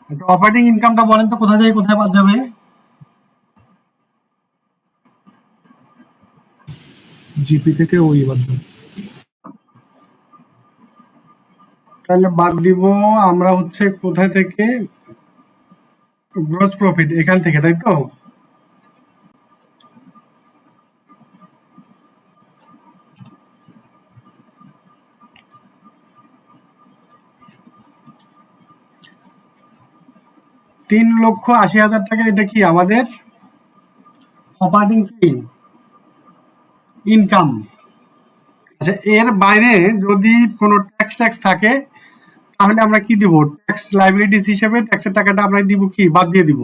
আচ্ছা, অপারেটিং ইনকামটা বলেন তো কোথা থেকে কোথায় বাদ যাবে? জিপি থেকে ওই বাদ দেবে। তাহলে বাদ দিব আমরা হচ্ছে কোথায় থেকে? গ্রস প্রফিট এখান থেকে, তাই তো? $3,80,000 এটা কি আমাদের অপারেটিং কি ইনকাম। আচ্ছা, এর বাইরে যদি কোনো ট্যাক্স থাকে তাহলে আমরা কি দিব? ট্যাক্স লাইবিলিটিস হিসেবে ট্যাক্সের টাকাটা আমরা দিব কি বাদ দিয়ে দিব।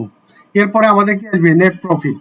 এরপরে আমাদের কি আসবে? Net profit.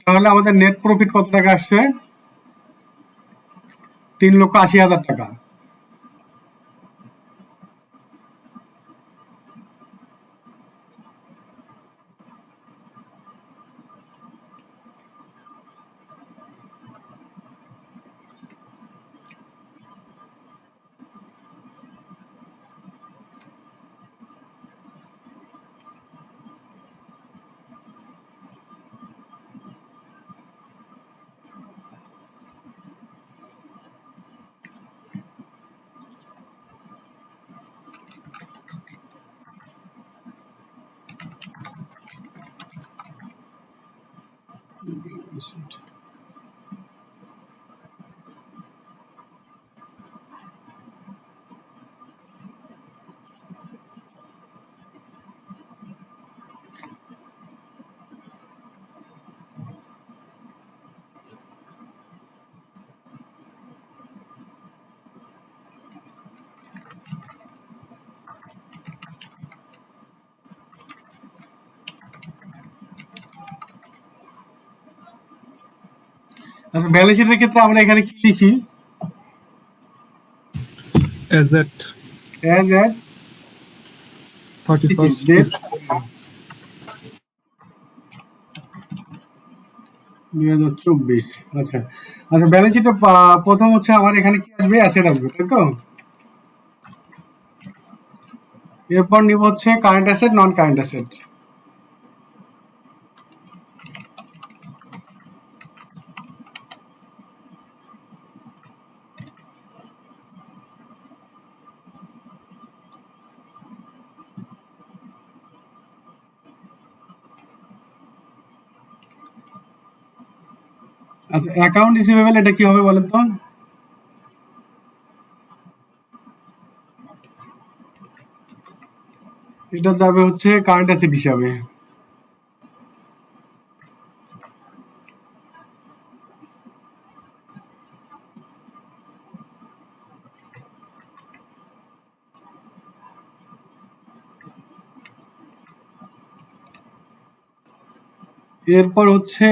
তাহলে আমাদের নেট প্রফিট কত টাকা আসছে? 3,80,000 টাকা। আচ্ছা, ব্যালেন্স শিটের ক্ষেত্রে আমরা এখানে কি লিখি? অ্যাজেট অ্যাজ এট 31st ডেট 2024। আচ্ছা আচ্ছা, ব্যালেন্স শিটে প্রথম হচ্ছে আমার এখানে কি আসবে? অ্যাসেট আসবে, তাই তো? এরপর নিব হচ্ছে কারেন্ট অ্যাসেট, নন কারেন্ট অ্যাসেট। আচ্ছা, অ্যাকাউন্ট রিসিভেবল এটা কি হবে বলেন তো? এটা যাবে হচ্ছে কারেন্ট অ্যাসেট হিসাবে। এরপর হচ্ছে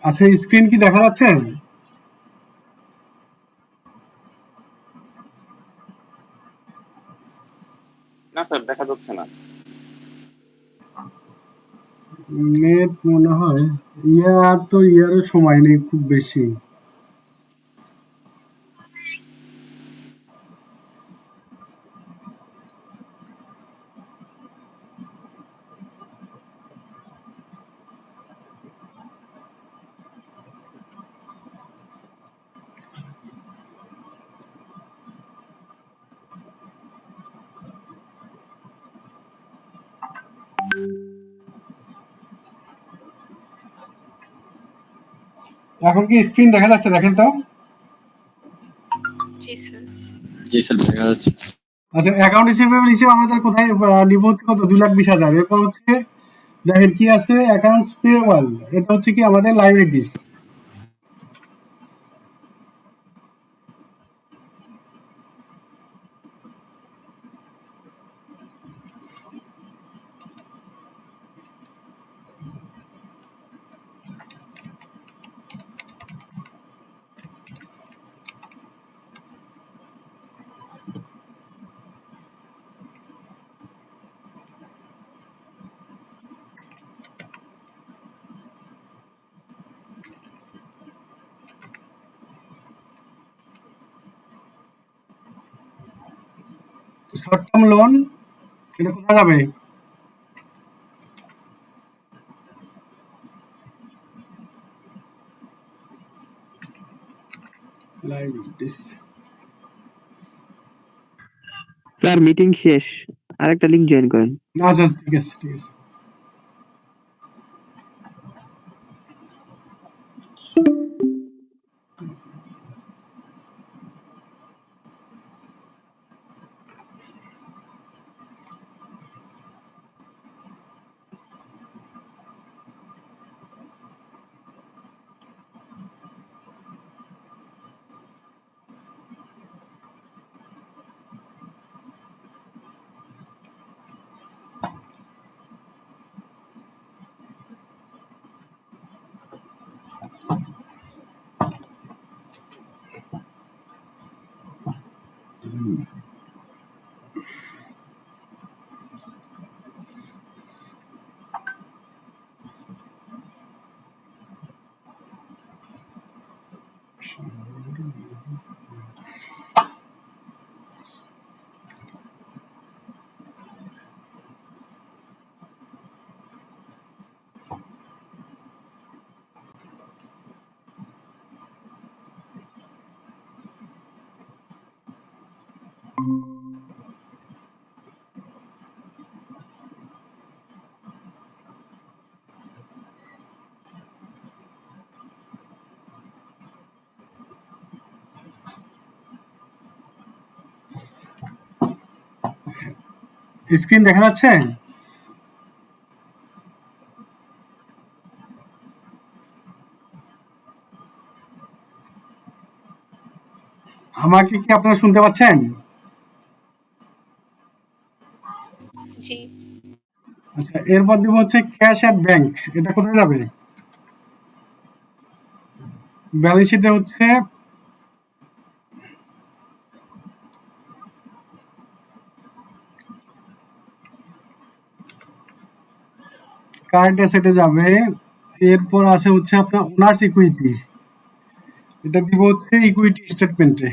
আচ্ছা, স্ক্রিন কি দেখা যাচ্ছে? না স্যার, দেখা যাচ্ছে না। নেট মনে হয় ইয়ারের সময় নেই খুব বেশি। এখন কি স্ক্রিন দেখা যাচ্ছে? দেখেন তো। জি স্যার। জি স্যার, দেখা যাচ্ছে। আচ্ছা, অ্যাকাউন্ট রিসিভেবল হিসেবে আমাদের কোথায় নিব হচ্ছে কত? 2,20,000। এরপর হচ্ছে দেখেন কি আছে, অ্যাকাউন্টস পেয়েবল। এটা হচ্ছে কি আমাদের লাইবিলিটিস। শর্ট টার্ম লোন, এটা কোথায় যাবে? লাইবিলিটিস। স্যার মিটিং শেষ, আরেকটা লিংক জয়েন করেন। আচ্ছা, ঠিক আছে, ঠিক আছে। স্ক্রিন দেখা যাচ্ছে? আমাকে কি আপনারা শুনতে পাচ্ছেন? জি। আচ্ছা, এরপর দিব হচ্ছে ক্যাশ অ্যাট ব্যাংক। এটা কোথায় যাবে? ব্যালেন্স শিটে হচ্ছে কারেন্ট অ্যাসেটে যাবে। এরপর আছে হচ্ছে আপনার ওনার্স ইকুইটি। এটা দিব হচ্ছে ইকুইটি স্টেটমেন্টে।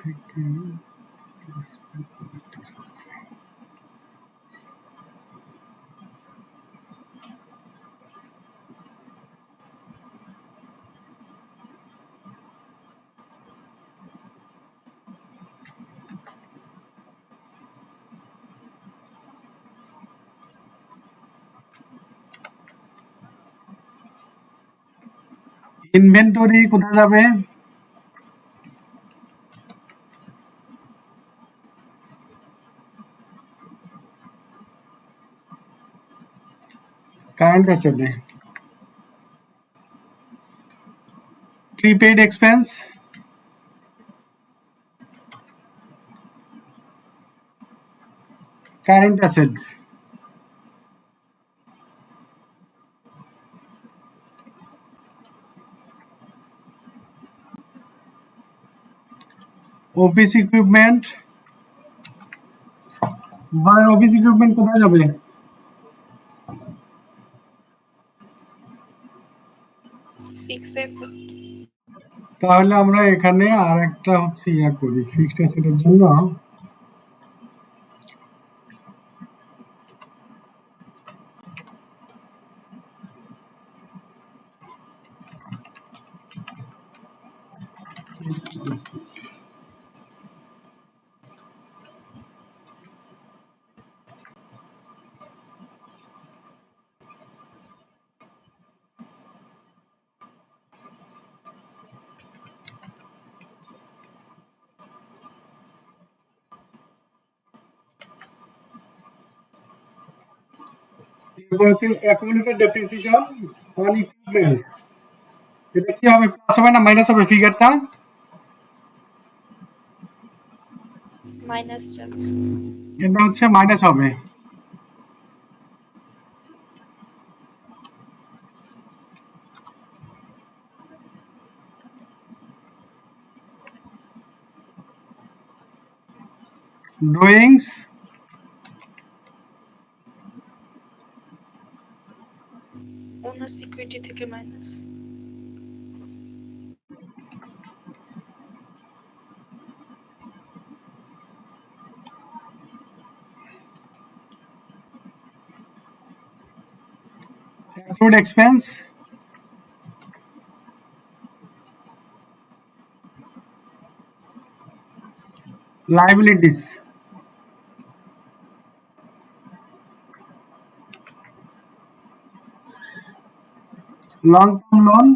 থেকে ইনভেন্টরি কোথায় যাবে? কারেন্ট অ্যাসেটে। Prepaid expense current asset. Office equipment, office equipment কোথায় যাবে? Fixed asset. তাহলে আমরা এখানে আর একটা হচ্ছে ইয়া করি ফিক্সড অ্যাসেটের জন্য। এরপর হচ্ছে অ্যাকুমুলেটেড ডেপ্রিসিয়েশন অন ইকুইপমেন্ট। এটা কি হবে, প্লাস হবে না মাইনাস হবে ফিগারটা? মাইনাস যাবে। এটা হচ্ছে মাইনাস হবে। ড্রয়িংস ওনার সিকিউরিটি থেকে minus. accrued expense, liabilities, long term loan,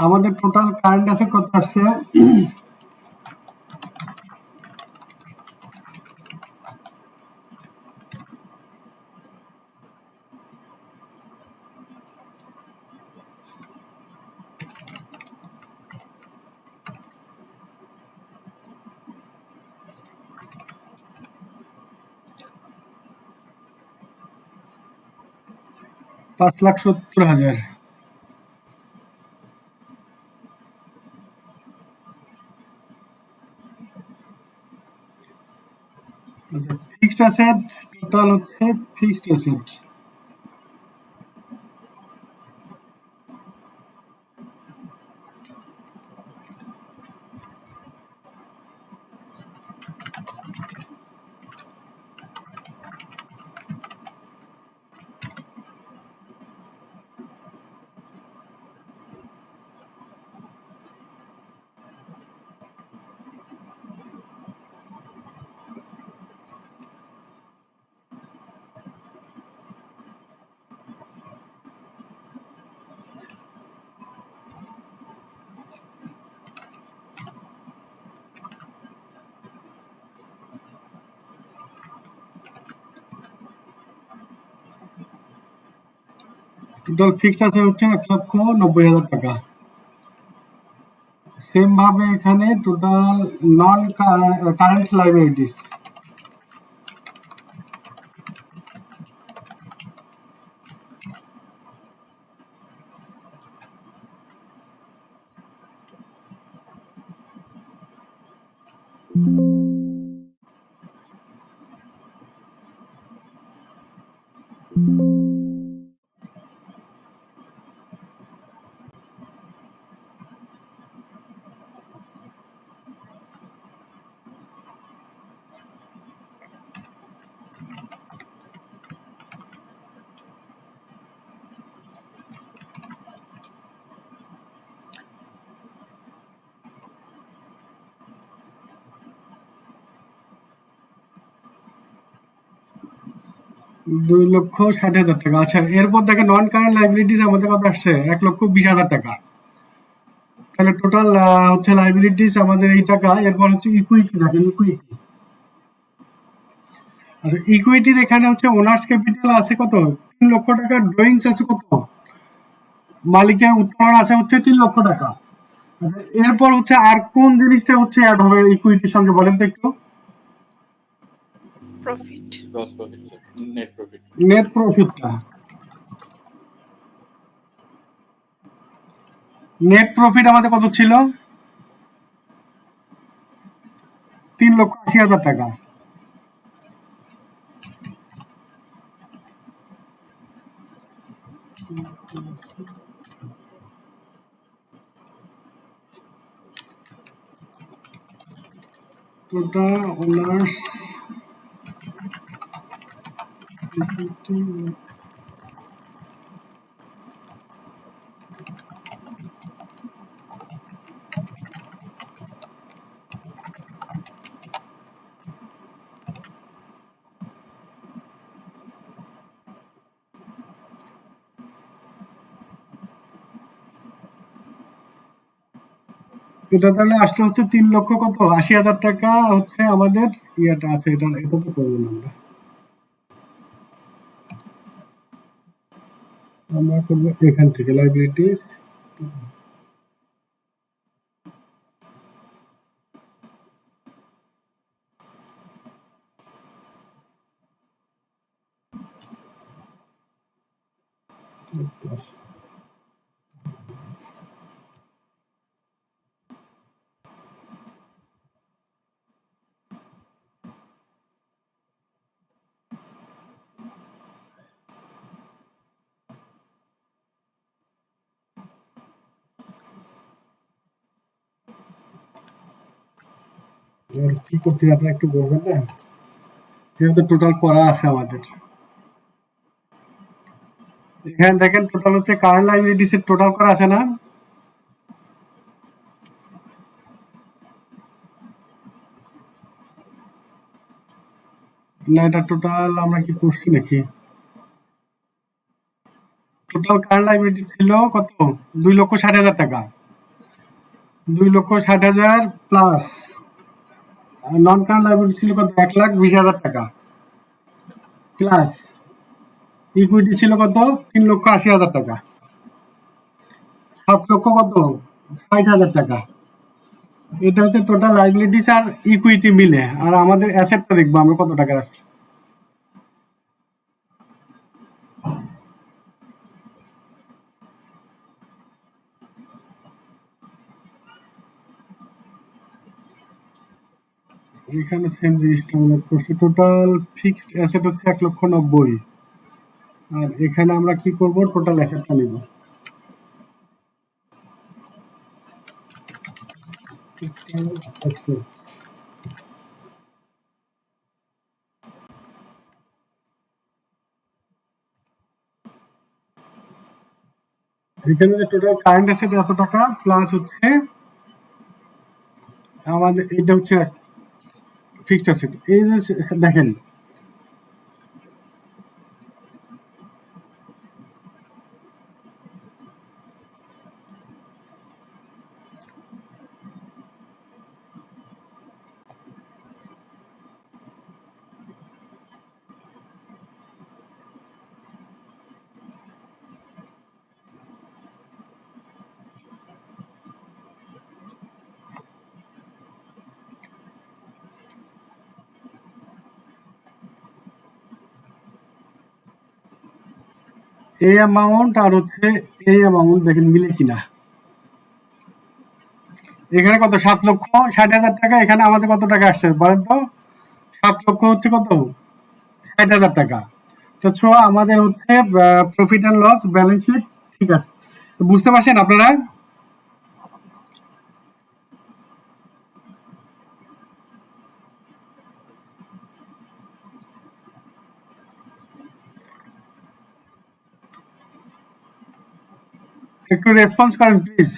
আমাদের টোটাল কারেন্ট অ্যাসেট কত আসছে? $5,70,000। ফিক্সড অ্যাসেট টোটাল হচ্ছে ফিক্সড অ্যাসেট টোটাল ফিক্সড আছে হচ্ছে 1,90,000 টাকা। সেম ভাবে এখানে টোটাল নন কারেন্ট লাইবিলিটিস, $2,60,000 টাকা। আচ্ছা, এরপর দেখেন নন কারেন্ট লাইবিলিটিস আমাদের কত আসছে? 1,20,000 টাকা। তাহলে টোটাল হচ্ছে লাইবিলিটিস আমাদের এই টাকা। এরপর হচ্ছে ইকুইটি, দেখেন ইকুইটি। আচ্ছা, ইকুইটির এখানে হচ্ছে ওনার্স ক্যাপিটাল আছে কত? 3 লক্ষ টাকা। ড্রয়িংস আছে কত? মালিকের উত্তোলন আছে হচ্ছে 3 লক্ষ টাকা। আচ্ছা, এরপর হচ্ছে আর কোন জিনিসটা হচ্ছে অ্যাড হবে ইকুইটির সঙ্গে বলেন তো একটু? Profit. Gross profit, net profit. Net প্রফিটটা। নেট প্রফিট আমাদের কত ছিল? 3,80,000 টাকা। টোটাল ওনার্স এটা তাহলে আসলে হচ্ছে 3,80,000 টাকা হচ্ছে আমাদের ইয়েটা আছে। এটা এটা তো করবো না আমরা। আমরা করবো এখান থেকে লাইবিলিটিস। কি করতে আপনারা একটু বলবেন না? যেহেতু টোটাল করা আছে আমাদের। এখানে দেখেন টোটাল হচ্ছে কারেন্ট লাইবিলিটিস এর টোটাল করা আছে না? না, এটা টোটাল আমরা কি করছি নাকি? টোটাল কারেন্ট লাইবিলিটি ছিল কত? 2,60,000 টাকা। 2,60,000 প্লাস নন কারেন্ট লাইবিলিটি ছিল কত? 1,20,000 টাকা প্লাস ইকুইটি ছিল কত? 3,80,000 টাকা। 7 লক্ষ কত? 60,000 টাকা। এটা হচ্ছে টোটাল লাইবিলিটিস আর ইকুইটি মিলে। আর আমাদের অ্যাসেটটা দেখবো আমরা কত টাকা রাখছি। এখানে সেম জিনিসটা আমরা করছি। টোটাল ফিক্সড অ্যাসেট হচ্ছে 1,90,000। আর এখানে আমরা কি করব? টোটাল অ্যাসেটটা নিব। Total asset. এখানে যে টোটাল কারেন্ট অ্যাসেট এত টাকা প্লাস হচ্ছে আমাদের এটা হচ্ছে ফিক্সড অ্যাসেট। এই যে দেখেন এই অ্যামাউন্ট আর হচ্ছে এই অ্যামাউন্ট দেখেন মিলে কিনা। এখানে কত 7,60,000 টাকা, এখানে আমাদের কত টাকা আসছে বলেন তো? 7 লক্ষ হচ্ছে কত 60,000 টাকা। তো আমাদের হচ্ছে profit and loss balance sheet ঠিক আছে, বুঝতে পারছেন আপনারা? একটু রেসপন্স করেন প্লিজ।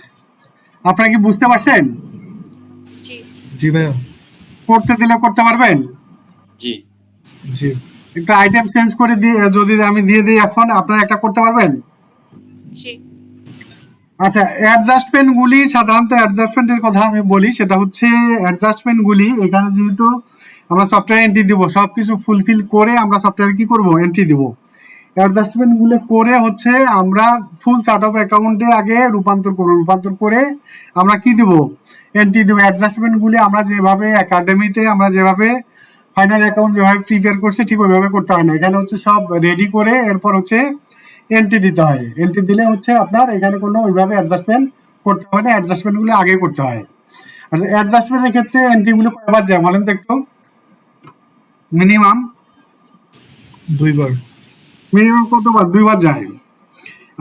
আপনারা কি বুঝতে পারছেন? জি জি ভাইয়া। করতে দিলে করতে পারবেন? জি জি একটা আইটেম চেঞ্জ করে দিয়ে যদি আমি দিয়ে দিই এখন, আপনারা একটা করতে পারবেন? জি আচ্ছা, অ্যাডজাস্টমেন্ট গুলি সাধারণত অ্যাডজাস্টমেন্টের কথা আমি বলি, সেটা হচ্ছে অ্যাডজাস্টমেন্ট গুলি এখানে যেহেতু আমরা সফটওয়্যার এন্ট্রি দিব, সবকিছু ফুলফিল করে আমরা সফটওয়্যার কি করব এন্ট্রি দিব। অ্যাডজাস্টমেন্ট গুলো করে হচ্ছে আমরা ফুল চার্ট অফ অ্যাকাউন্টে আগে রূপান্তর করব, রূপান্তর করে আমরা কি দিব এন্ট্রি দিব। অ্যাডজাস্টমেন্ট গুলি আমরা যেভাবে একাডেমিতে আমরা যেভাবে ফাইনাল অ্যাকাউন্ট যেভাবে প্রিপেয়ার করছি ঠিক ওইভাবে করতে হয় না, এখানে হচ্ছে সব রেডি করে এরপর হচ্ছে এন্ট্রি দিতে হয়। এন্ট্রি দিলে হচ্ছে আপনার এখানে কোনো ওইভাবে অ্যাডজাস্টমেন্ট করতে হয় না, অ্যাডজাস্টমেন্টগুলো আগে করতে হয়। আর অ্যাডজাস্টমেন্টের ক্ষেত্রে এন্ট্রিগুলো কয়বার যায় বলেন তো একটু? মিনিমাম 2 বার। মিনিমাম কতবার? 2 বার যায়।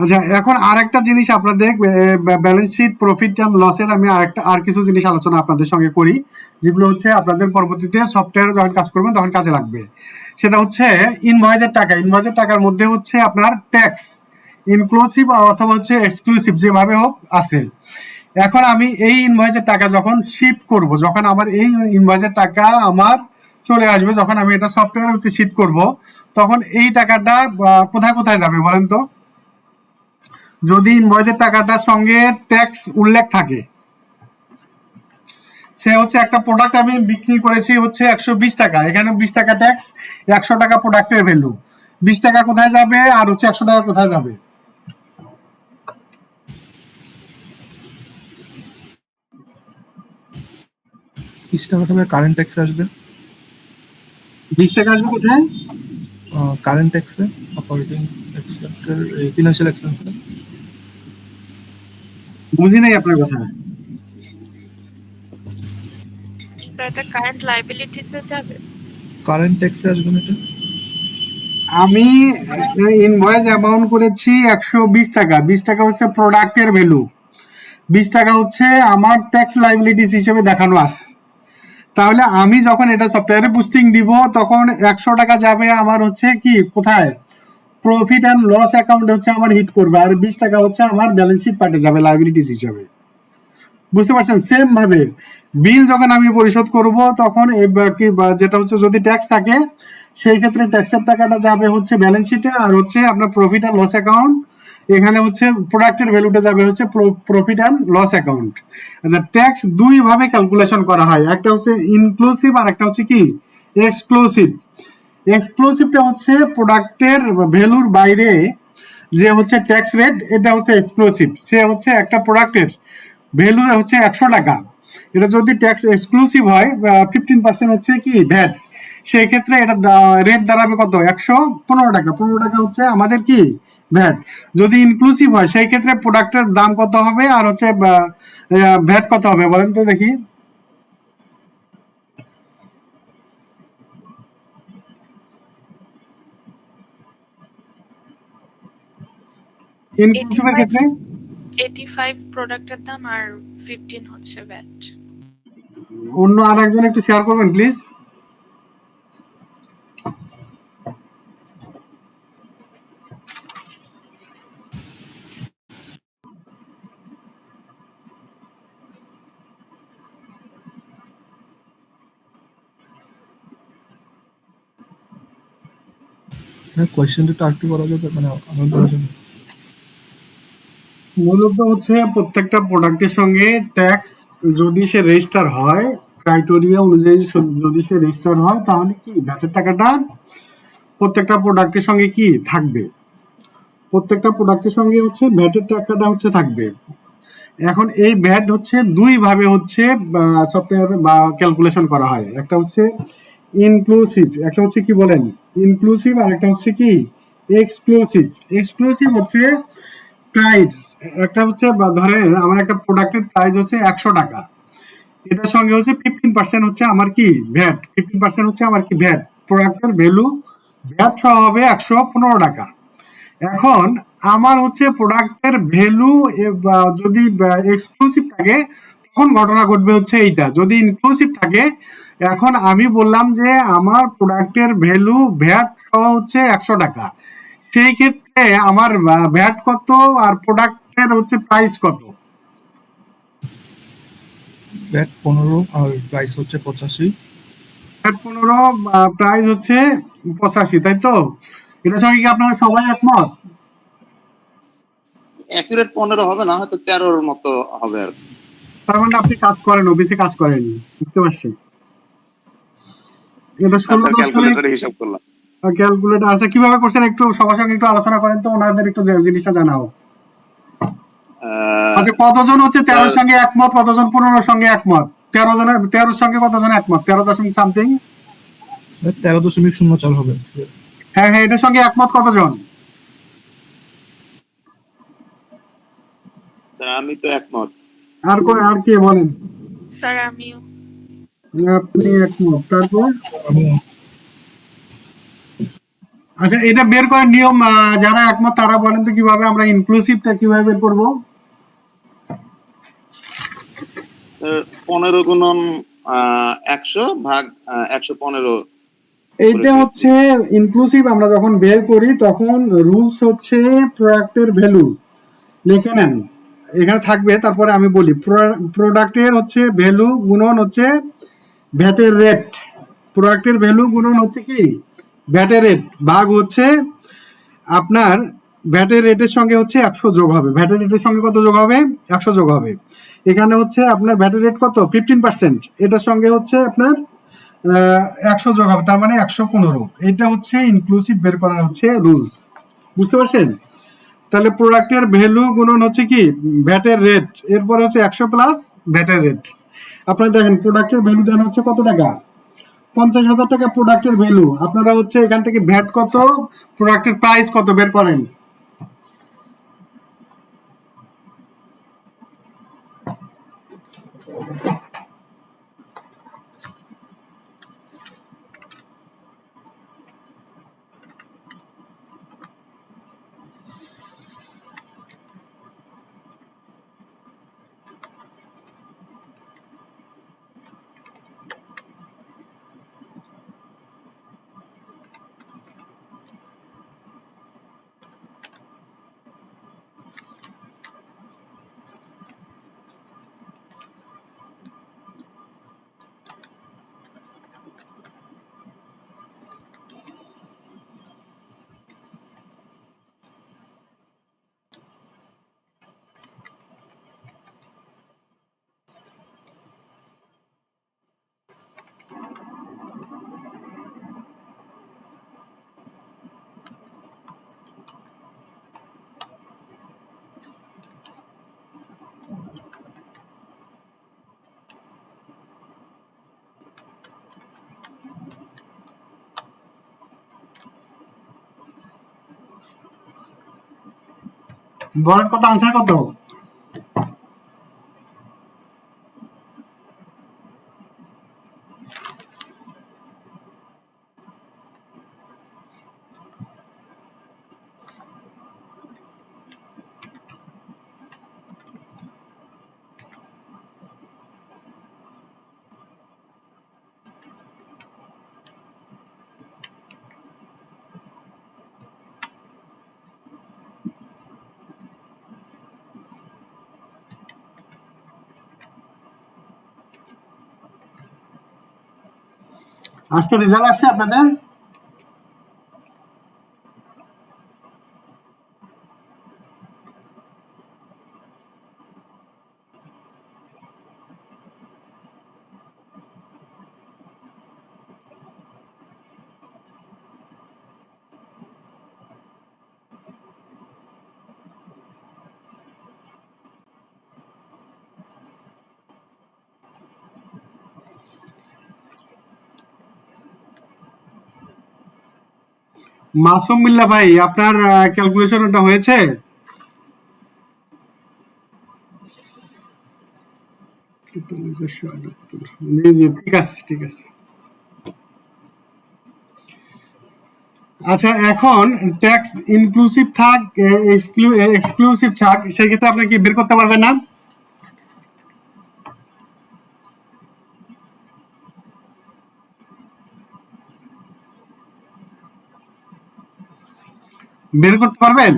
আচ্ছা, এখন আরেকটা জিনিস আপনাদের ব্যালেন্স শিট প্রফিট অ্যান্ড লসের আমি আর কিছু জিনিস আলোচনা আপনাদের সঙ্গে করি, যেগুলো হচ্ছে আপনাদের পরবর্তীতে সফটওয়্যারে যখন কাজ করবেন তখন কাজে লাগবে। সেটা হচ্ছে ইনভয়েসের টাকা। ইনভয়েসের টাকার মধ্যে হচ্ছে আপনার ট্যাক্স ইনক্লুসিভ অথবা হচ্ছে এক্সক্লুসিভ যেভাবে হোক আছে। এখন আমি এই ইনভয়েসের টাকা যখন শিফট করব, যখন আমার এই ইনভয়েসের টাকা আমার চলে আসবে, যখন আমি এটা সফটওয়্যার হচ্ছে শিফট করব, তখন এই টাকাটা কোথায় কোথায় যাবে বলেন তো? যদি ইনভয়েসের টাকাটার সঙ্গে ট্যাক্স উল্লেখ থাকে, সে হচ্ছে একটা প্রোডাক্ট আমি বিক্রি করেছি হচ্ছে 120 টাকা, এখানে 20 টাকা ট্যাক্স, 100 টাকা প্রোডাক্টের ভ্যালু, 20 টাকা কোথায় যাবে আর হচ্ছে 100 টাকা কোথায় যাবে? 20 টাকা থেকে কারেন্ট ট্যাক্সে আসবে। 20 টাকা আসবে কোথায়? কারেন্ট ট্যাক্সে, অপারেটিং এক্সপেন্সের, ফিনান্সিয়াল এক্সপেন্সে। বুঝি নাই আপনার কথা। তো এটা কারেন্ট লাইবিলিটিতে যাবে। কারেন্ট ট্যাক্সে আসবে না এটা। আমি ইনভয়েস অ্যামাউন্ট করেছি 120 টাকা, 20 টাকা হচ্ছে প্রোডাক্টের ভ্যালু, 20 টাকা হচ্ছে আমার ট্যাক্স লাইবিলিটিস হিসেবে দেখানো আছে। তাহলে আমি যখন এটা সফটওয়্যারে বুস্টিং দিব তখন 100 টাকা যাবে আমার হচ্ছে কি কোথায়? প্রফিট অ্যান্ড লস অ্যাকাউন্টে হচ্ছে আমার হিট করবে, আর 20 টাকা হচ্ছে আমার ব্যালেন্স শিট পার্টে যাবে লাইবিলিটিস হিসেবে। বুঝতে পারছেন? সেম ভাবে বিল যখন আমি পরিশোধ করব তখন যেটা হচ্ছে যদি ট্যাক্স থাকে সেই ক্ষেত্রে ট্যাক্সের টাকাটা যাবে হচ্ছে ব্যালেন্স শিটে, আর হচ্ছে আপনার প্রফিট অ্যান্ড লস অ্যাকাউন্ট এখানে হচ্ছে প্রোডাক্টের ভ্যালুটা যাবে হচ্ছে প্রফিট অ্যান্ড লস অ্যাকাউন্ট। আচ্ছা, ট্যাক্স দুই ভাবে ক্যালকুলেশন করা হয়, একটা হচ্ছে ইনক্লুসিভ আর একটা হচ্ছে কি এক্সক্লুসিভ। এক্সক্লুসিভটা হচ্ছে প্রোডাক্টের ভ্যালুর বাইরে যে হচ্ছে ট্যাক্স রেট, এটা হচ্ছে এক্সক্লুসিভ। সে হচ্ছে একটা প্রোডাক্টের ভ্যালু হচ্ছে 100 টাকা, এটা যদি ট্যাক্স এক্সক্লুসিভ হয় 15% হচ্ছে কি ভ্যাট, সেই ক্ষেত্রে এটা রেট দাঁড়াবে কত? 115 টাকা। 15 টাকা হচ্ছে আমাদের কি ভ্যাট। যদি ইনক্লুসিভ হয় সেই ক্ষেত্রে প্রোডাক্টের দাম কত হবে আর হচ্ছে ভ্যাট কত হবে বলেন তো দেখি? ইনক্লুসিভের ক্ষেত্রে 85 প্রোডাক্টের দাম আর 15 হচ্ছে ভ্যাট। অন্য আর একজন একটু শেয়ার করবেন প্লিজ। হ্যাঁ, কোয়েশ্চেনটা একটু আরেকটু বলা যাবে, মানে আমার বলার জন্য। মূলত হচ্ছে প্রত্যেকটা প্রোডাক্টের সঙ্গে ট্যাক্স যদি সে রেজিস্টার হয়, ক্রাইটেরিয়া অনুযায়ী যদি সে রেজিস্টার হয়, তাহলে কি ভ্যাটের টাকাটা প্রত্যেকটা প্রোডাক্টের সঙ্গে কি থাকবে, প্রত্যেকটা প্রোডাক্টের সঙ্গে হচ্ছে ভ্যাটের টাকাটা হচ্ছে থাকবে। এখন এই ভ্যাট হচ্ছে দুই ভাবে হচ্ছে সফটওয়্যার বা ক্যালকুলেশন করা হয়, একটা হচ্ছে ইনক্লুসিভ, একটা হচ্ছে কি বলেন ইনক্লুসিভ, আর একটা হচ্ছে কি এক্সক্লুসিভ, এক্সক্লুসিভ হচ্ছে প্রাইস। একটা হচ্ছে ধরেন আমার একটা প্রোডাক্টের প্রাইস হচ্ছে 100 টাকা, এটার সঙ্গে হচ্ছে 15% হচ্ছে আমার কি ভ্যাট, 15% হচ্ছে আমার কি ভ্যাট, প্রোডাক্টের ভ্যালু ভ্যাট সহ হবে 115 টাকা। এখন আমার হচ্ছে প্রোডাক্টের ভ্যালু যদি এক্সক্লুসিভ থাকে তখন ঘটনা ঘটবে হচ্ছে এইটা, যদি ইনক্লুসিভ থাকে এখন আমি বললাম যে আমার প্রোডাক্টের ভ্যালু ভ্যাট সহ হচ্ছে 100 টাকা, সেই ক্ষেত্রে আমার ভ্যাট কত আর প্রোডাক্টের হচ্ছে প্রাইস কত? ব্যাট 15 আর প্রাইস হচ্ছে 85। ভ্যাট 15, প্রাইস হচ্ছে 85, তাই তো? এটার সঙ্গে কি আপনারা সবাই একমত? অ্যাকুরেট 15 হবে না, হয়তো 13-র মতো হবে আর কি। তার মানে আপনি কাজ করেন, অফিসে কাজ করেন, বুঝতে পারছি। এটা 16 স্যার 10 করে ক্যালকুলেটরে হিসাব করলাম। ক্যালকুলেটর আছে, কিভাবে করছেন একটু সবার সঙ্গে একটু আলোচনা করেন তো, ওনাদের একটু জিনিসটা জানাও। আচ্ছা, কতজন হচ্ছে স্যার 13-র সঙ্গে একমত, কতজন 15-র সঙ্গে একমত? 13-র সঙ্গে কতজন একমত? 13 সামথিং। 13.04 হবে। হ্যাঁ হ্যাঁ, এটার সঙ্গে একমত কতজন? স্যার আমি তো একমত। আর কে বলেন? স্যার আমিও। আপনি একমত, তারপর? আমি আচ্ছা, এটা বের করার নিয়ম, যারা একমত তারা বলেন তো কিভাবে আমরা ইনক্লুসিভটা কিভাবে বের করব? স্যার 15 গুণন 100 ভাগ 115। এইটা হচ্ছে ইনক্লুসিভ। আমরা যখন বের করি তখন রুলস হচ্ছে প্রোডাক্টের ভ্যালু লিখে নেন, এখানে থাকবে, তারপরে আমি বলি প্রোডাক্টের হচ্ছে ভ্যালু গুণন হচ্ছে ভ্যাটের রেট, প্রোডাক্টের ভ্যালু গুণন হচ্ছে কি ভ্যাটের রেট, ভাগ হচ্ছে আপনার ভ্যাটের রেটের সঙ্গে হচ্ছে 100 যোগ হবে। ভ্যাটের রেটের সঙ্গে কত যোগ হবে? 100 যোগ হবে। এখানে হচ্ছে আপনার ভ্যাটের রেট কত? 15%, এটার সঙ্গে হচ্ছে আপনার 100 যোগ হবে, তার মানে 115। এটা হচ্ছে ইনক্লুসিভ বের করার হচ্ছে রুলস, বুঝতে পারছেন? তাহলে প্রোডাক্টের ভ্যালু গুণন হচ্ছে কি ভ্যাটের রেট, এরপর হচ্ছে 100 প্লাস ভ্যাটের রেট। আপনারা দেখেন প্রোডাক্টের ভ্যালু দেন হচ্ছে কত টাকা? 50,000 টাকা প্রোডাক্টের ভ্যালু। আপনারা হচ্ছে এখান থেকে ভ্যাট কত, প্রোডাক্টের প্রাইস কত বের করেন। বলেন কত, আনসার কত? আজকে রেজাল্ট আসছে আপনাদের? মাসুম বিল্লাহ ভাই, আপনার ক্যালকুলেশন ওটা হয়েছে? জি জি, ঠিক আছে ঠিক আছে। আচ্ছা, এখন ট্যাক্স ইনক্লুসিভ থাক এক্সক্লুসিভ থাক, সেক্ষেত্রে আপনি কি বের করতে পারবেন না? বের করতে পারবেন?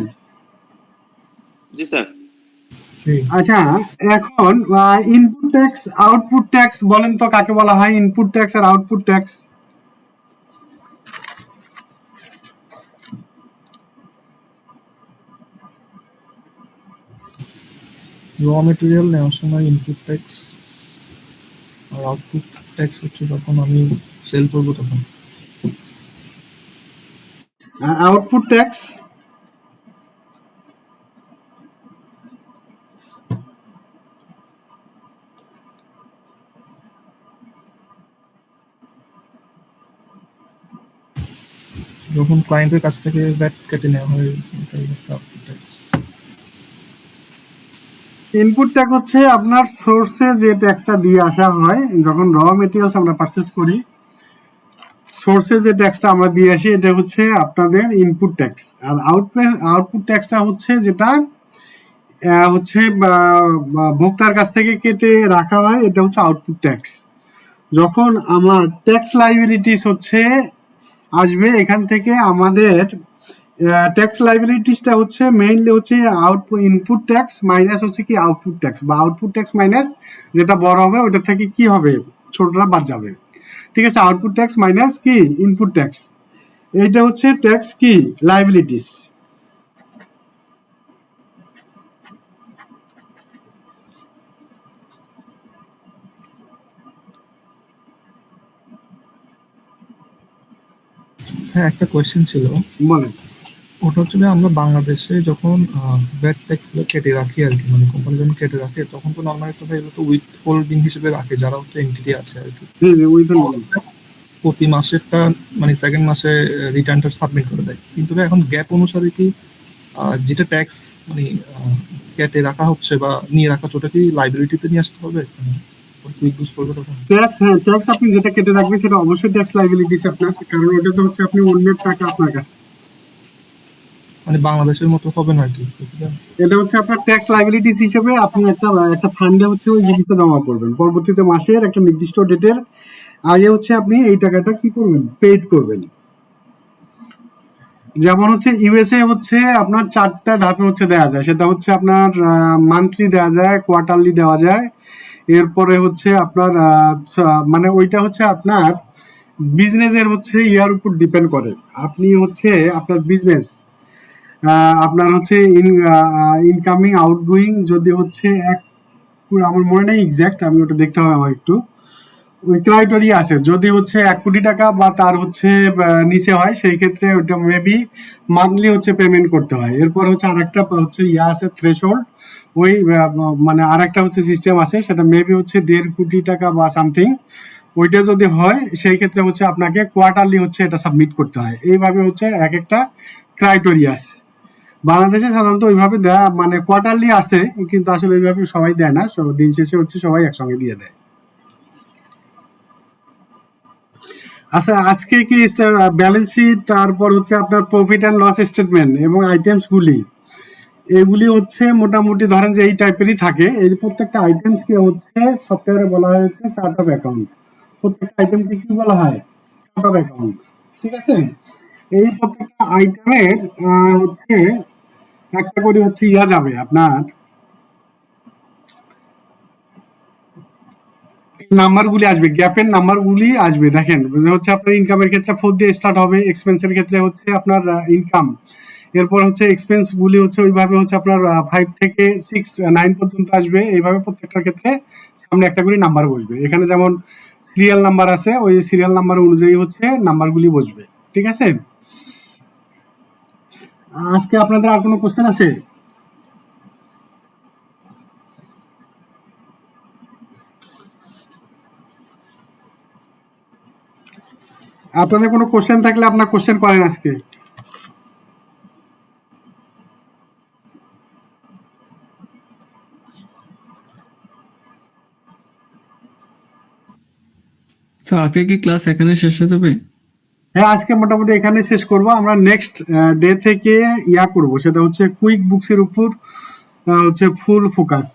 জি স্যার। জি, আচ্ছা, এখন ইনপুট ট্যাক্স আউটপুট ট্যাক্স বলেন তো কাকে বলা হয়? ইনপুট ট্যাক্স আর আউটপুট ট্যাক্স। র মেটেরিয়াল নেওয়ার সময় ইনপুট ট্যাক্স, আর আউটপুট ট্যাক্স হচ্ছে যখন আমি সেল করবো তখন। আউটপুট ট্যাক্স যখন ক্লায়েন্টের কাছ থেকে ভ্যাট কেটে নেওয়া হয়, এটাই হচ্ছে আউটপুট ট্যাক্স। ইনপুট ট্যাক্স হচ্ছে আপনার সোর্সে যে ট্যাক্সটা দিয়ে আসা হয়, যখন র মেটেরিয়ালস আমরা পারচেজ করি, সোর্সে যে ট্যাক্সটা আমরা দিয়ে আসি, এটা হচ্ছে আপনাদের ইনপুট ট্যাক্স। আর আউটপুট ট্যাক্সটা হচ্ছে যেটা হচ্ছে ভোক্তার কাছ থেকে কেটে রাখা হয়, এটা হচ্ছে আউটপুট ট্যাক্স। যখন আমার ট্যাক্স লাইবিলিটিস হচ্ছে আসবে, এখান থেকে আমাদের ট্যাক্স লাইবিলিটিসটা হচ্ছে মেইনলি হচ্ছে আউটপুট ইনপুট ট্যাক্স মাইনাস হচ্ছে কি আউটপুট ট্যাক্স, বা আউটপুট ট্যাক্স মাইনাস যেটা বড় হবে ওটা থেকে কি হবে, ছোটটা বাদ যাবে। ঠিক আছে, আউটপুট ট্যাক্স মাইনাস কি ইনপুট ট্যাক্স, এইটা হচ্ছে ট্যাক্স কি লাইবিলিটিস। হ্যাঁ, একটা কোয়েশ্চেন ছিল। বলেন। ওটা হচ্ছে যে আমরা বাংলাদেশে যখন ভ্যাট ট্যাক্স গুলো কেটে রাখি আর কি, মানে কোম্পানি যখন কেটে রাখে তখন তো নর্মালি তো এগুলো তো উইথ হোল্ডিং হিসেবে রাখে যারা হচ্ছে এন্টিটি আছে আর কি। জি জি, উইথ বলেন। প্রতি মাসেরটা মানে সেকেন্ড মাসে রিটার্নটা সাবমিট করে দেয়, কিন্তু এখন গ্যাপ অনুসারে কি যেটা ট্যাক্স মানে কেটে রাখা হচ্ছে বা নিয়ে রাখা হচ্ছে ওটা কি লাইবিলিটিতে নিয়ে আসতে হবে? কুইক বুঝ করবে তখন? ট্যাক্স, হ্যাঁ, ট্যাক্স আপনি যেটা কেটে রাখবেন সেটা অবশ্যই ট্যাক্স লাইবিলিটিস আপনার, কারণ ওটা তো হচ্ছে আপনি অন্যের টাকা আপনার কাছে, মানে বাংলাদেশের মতো হবে না আর কি। এটা হচ্ছে আপনার ট্যাক্স লাইবিলিটিস হিসেবে আপনি একটা ফান্ডে হচ্ছে ওই জিনিসটা জমা করবেন, পরবর্তীতে মাসের একটা নির্দিষ্ট ডেটের আগে হচ্ছে আপনি এই টাকাটা কি করবেন, পেড করবেন। যেমন হচ্ছে ইউএসএ হচ্ছে আপনার 4টা ধাপে হচ্ছে দেওয়া যায়, সেটা হচ্ছে আপনার মান্থলি দেওয়া যায়, কোয়ার্টারলি দেওয়া যায়, এরপরে হচ্ছে আপনার মানে ওইটা হচ্ছে আপনার বিজনেসের হচ্ছে ইয়ার উপর ডিপেন্ড করে। আপনি হচ্ছে আপনার বিজনেস আপনার হচ্ছে ইনকামিং আউটগোয়িং যদি হচ্ছে আমার মনে নেই এক্সাক্ট, আমি ওটা দেখতে হবে আমার একটু, ওই ক্রাইটেরিয়া আছে, যদি হচ্ছে 1 কোটি টাকা বা তার হচ্ছে নিচে হয় সেই ক্ষেত্রে ওটা মেবি মান্থলি হচ্ছে পেমেন্ট করতে হয়। এরপর হচ্ছে আরেকটা হচ্ছে ইয়া আছে থ্রেশহোল্ড, ওই মানে আরেকটা হচ্ছে সিস্টেম আছে, সেটা মেবি হচ্ছে 1.5 কোটি টাকা বা সামথিং, ওইটা যদি হয় সেই ক্ষেত্রে হচ্ছে আপনাকে কোয়ার্টারলি হচ্ছে এটা সাবমিট করতে হয়। এইভাবে হচ্ছে এক একটা ক্রাইটেরিয়া আছে। বাংলাদেশে সাধারণত ওইভাবে দেয়া মানে কোয়ার্টারলি আছে, কিন্তু আসলে ওইভাবে সবাই দেয় না, দিন শেষে হচ্ছে সবাই একসঙ্গে দিয়ে দেয়। আচ্ছা, আজকে কি ব্যালেন্স শিট, তারপর হচ্ছে আপনার প্রফিট অ্যান্ড লস স্টেটমেন্ট এবং আইটেমস গুলি, এগুলি হচ্ছে মোটামুটি ধরেন যে এই টাইপেরই থাকে। এই যে প্রত্যেকটা আইটেমস কে হচ্ছে সফটওয়্যারে বলা হয়েছে চার্ট অফ অ্যাকাউন্ট। প্রত্যেকটা আইটেমকে কি বলা হয়? Chart of account. ঠিক আছে, এই প্রত্যেকটা আইটেমের হচ্ছে একটা করে হচ্ছে ইয়া যাবে আপনার নাম্বারগুলি আসবে, গ্যাপের নাম্বারগুলি আসবে। দেখেন হচ্ছে আপনার ইনকামের ক্ষেত্রে 4 দিয়ে স্টার্ট হবে, এক্সপেন্সের ক্ষেত্রে হচ্ছে আপনার ইনকাম, এরপর হচ্ছে এক্সপেন্স গুলি হচ্ছে ওইভাবে হচ্ছে আপনার 5 থেকে 6 9 পর্যন্ত আসবে। এইভাবে প্রত্যেকটার ক্ষেত্রে সামনে একটা করে নাম্বার বসবে। এখানে যেমন সিরিয়াল নাম্বার আছে, ওই সিরিয়াল নাম্বার অনুযায়ী হচ্ছে নাম্বারগুলি বসবে। ঠিক আছে, আজকে আপনাদের আর কোনো কোশ্চেন আছে? আপনাদের কোনো কোশ্চেন থাকলে আপনার কোশ্চেন করেন আজকে। স্যার আজকে কি ক্লাস এখানে শেষ হয়ে যাবে? হ্যাঁ, আজকে মোটামুটি এখানে শেষ করব। আমরা নেক্সট ডে থেকে করব, সেটা হচ্ছে কুইক বুকসের উপর হচ্ছে ফুল ফোকাস।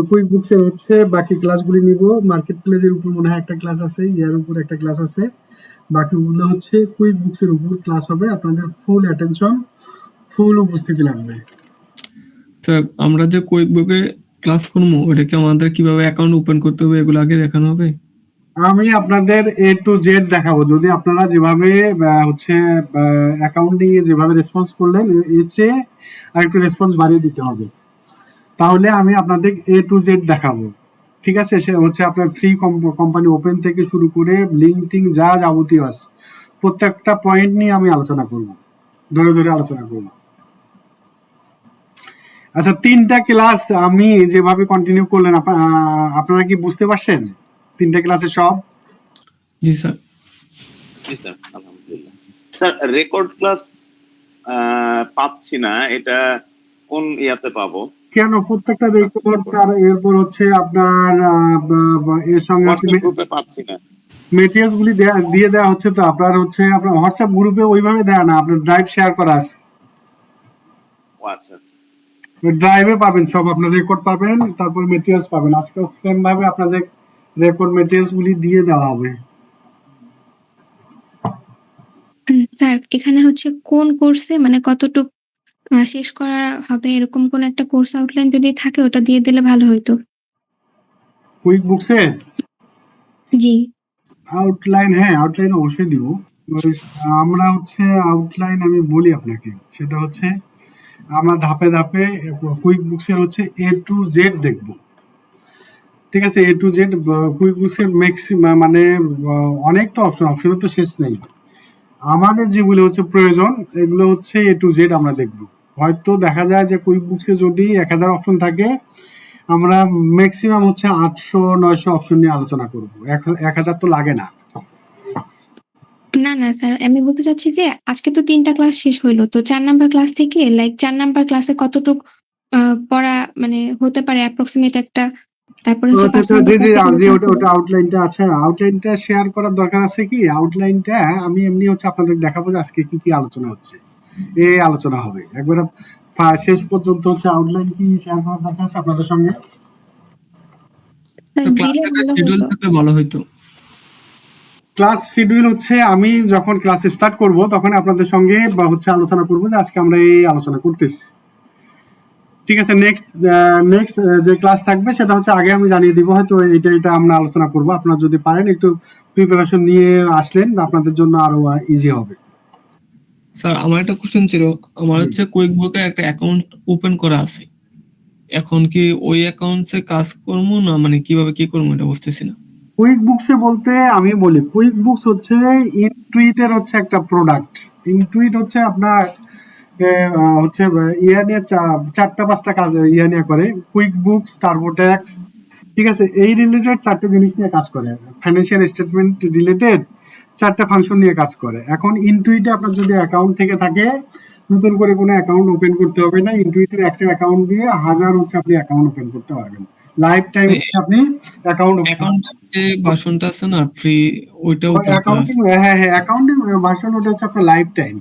কুইক বুকসের হচ্ছে বাকি ক্লাসগুলি নিব। মার্কেট প্লেসের উপর মনে হয় একটা ক্লাস আছে, ইয়ার উপর একটা ক্লাস আছে, বাকিগুলো হচ্ছে কুইক বুকসের উপর ক্লাস হবে। আপনাদের ফুল অ্যাটেনশন, ফুল উপস্থিতি লাগবে। স্যার আমরা যে কুইক বুকে ক্লাস করবো ওটা কি আমাদের কিভাবে অ্যাকাউন্ট ওপেন করতে হবে এগুলো আগে দেখানো হবে? আমি আপনাদের A to Z দেখাবো। যদি আপনারা যেভাবে হচ্ছে অ্যাকাউন্টিং এ যেভাবে রেসপন্স করলেন, এর চেয়ে আরেকটু রেসপন্স বাড়িয়ে দিতে হবে। তাহলে আমি আপনাদের A to Z দেখাবো। ঠিক আছে? সে হচ্ছে আপনার ফ্রি কোম্পানি ওপেন থেকে শুরু করে লিঙ্কডিন যা যাবতীয় আছে প্রত্যেকটা পয়েন্ট নিয়ে আমি আলোচনা করব, ধরে ধরে আলোচনা করব। আচ্ছা, 3টা ক্লাস আমি যেভাবে কন্টিনিউ করলেন আপনারা কি বুঝতে পারছেন 3টা ক্লাসে সব? জি স্যার। জি স্যার, আলহামদুলিল্লাহ। স্যার রেকর্ড ক্লাস পাচ্ছি না, এটা কোন ইয়াতে পাবো? কেন? প্রত্যেকটা রেকর্ড তার এরপর হচ্ছে আপনার এর সঙ্গে হোয়াটসঅ্যাপ গ্রুপে পাচ্ছি না। মেটেরিয়ালস গুলি দিয়ে দেওয়া হচ্ছে। তো আপনার হচ্ছে আপনার হোয়াটসঅ্যাপ গ্রুপে ওইভাবে দেয় না, আপনার ড্রাইভ শেয়ার করা আছে, ও আচ্ছা আচ্ছা। ড্রাইভে পাবেন সব, আপনার রেকর্ড পাবেন, তারপর মেটেরিয়ালস পাবেন। আজকে সেম ভাবে আপনাদের রেকর্ড মেটেরিয়ালস গুলি দিয়ে দেওয়া হবে। স্যার এখানে হচ্ছে কোন কোর্সে মানে কতটুক শেষ করা হবে এরকম কোন একটা কোর্স আউটলাইন যদি থাকে ওটা দিয়ে দিলে ভালো হতো। কুইক বুকসের জি। আউটলাইন, হ্যাঁ আউটলাইন অবশ্যই দিব। আমরা হচ্ছে আউটলাইন আমি বলি আপনাকে, সেটা হচ্ছে আমরা ধাপে ধাপে কুইক বুকসের হচ্ছে A to Z দেখব। ঠিক আছে? A to Z কুইক বুকসের ম্যাক্সিমাম মানে অনেক তো অপশনের তো শেষ নেই। আমাদের যেগুলো হচ্ছে প্রয়োজন এগুলো হচ্ছে A to Z আমরা দেখব। হয়তো দেখা যায় যে কুইক বুকসে যদি 1000 অপশন থাকে, আমরা ম্যাক্সিমাম হচ্ছে 800-900 অপশন নিয়ে আলোচনা করব। 1000 তো লাগে না। না না স্যার, আমি বলতে চাচ্ছি যে আজকে তো 3টা ক্লাস শেষ হইলো, তো 4 নাম্বার ক্লাস থেকে 4 নাম্বার ক্লাসে কতটুক পড়া মানে হতে পারে অ্যাপ্রক্সিমেট একটা, তারপরে হচ্ছে 5 নাম্বার জি, ওটা আউটলাইনটা আছে। আউটলাইনটা শেয়ার করার দরকার আছে কি? আউটলাইনটা আমি এমনি হচ্ছে আপনাদের দেখাবো যে আজকে কি কি আলোচনা হচ্ছে, এই আলোচনা হবে একবার শেষ পর্যন্ত। হচ্ছে আউটলাইন কি শেয়ার করার দরকার আছে আপনাদের সঙ্গে? ক্লাসটা ভালো শিডিউল হতো। থাকলে ভালো হতো। ক্লাস শিডিউল হচ্ছে আমি যখন ক্লাস স্টার্ট করব তখন আপনাদের সঙ্গে বা হচ্ছে আলোচনা করব যে আজকে আমরা এই আলোচনা করতেছি। ঠিক আছে? নেক্সট যে ক্লাস থাকবে সেটা হচ্ছে আগে আমি জানিয়ে দিব, হয়তো এটা আমরা আলোচনা করব। আপনারা যদি পারেন একটু প্রিপারেশন নিয়ে আসলেন আপনাদের জন্য আরো ইজি হবে। স্যার আমার একটা কোশ্চেন ছিল, আমার হচ্ছে কুইক বুকে একটা অ্যাকাউন্ট ওপেন করা আছে, এখন কি ওই অ্যাকাউন্টসে কাজ করবো না মানে কিভাবে কি করবো এটা বুঝতেছি না। কুইক বুকসে বলতে আমি বলি, কুইক বুকস হচ্ছে ইনটুইটের হচ্ছে একটা প্রোডাক্ট। ইনটুইট হচ্ছে আপনার হচ্ছে ইয়া নিয়ে 4-5টা কাজ ইয়া নিয়ে করে। কুইক বুকস, টার্বোট্যাক্স, ঠিক আছে, এই রিলেটেড 4টে জিনিস নিয়ে কাজ করে। ফাইন্যান্সিয়াল স্টেটমেন্ট রিলেটেড 4টে ফাংশন নিয়ে কাজ করে। এখন ইনটুইটে আপনার যদি অ্যাকাউন্ট থেকে থাকে, নতুন করে কোনো অ্যাকাউন্ট ওপেন করতে হবে না। ইনটুইটের একটা অ্যাকাউন্ট দিয়ে হাজার হচ্ছে আপনি অ্যাকাউন্ট ওপেন করতে পারবেন। লাইফ টাইম আপনি অ্যাকাউন্ট যে ভার্সনটা আছে না ফ্রি, ওইটা ওপেন করা অ্যাকাউন্টিং, আছে। হ্যাঁ অ্যাকাউন্টিং ভার্সন ওটা হচ্ছে আপনার লাইফ টাইম।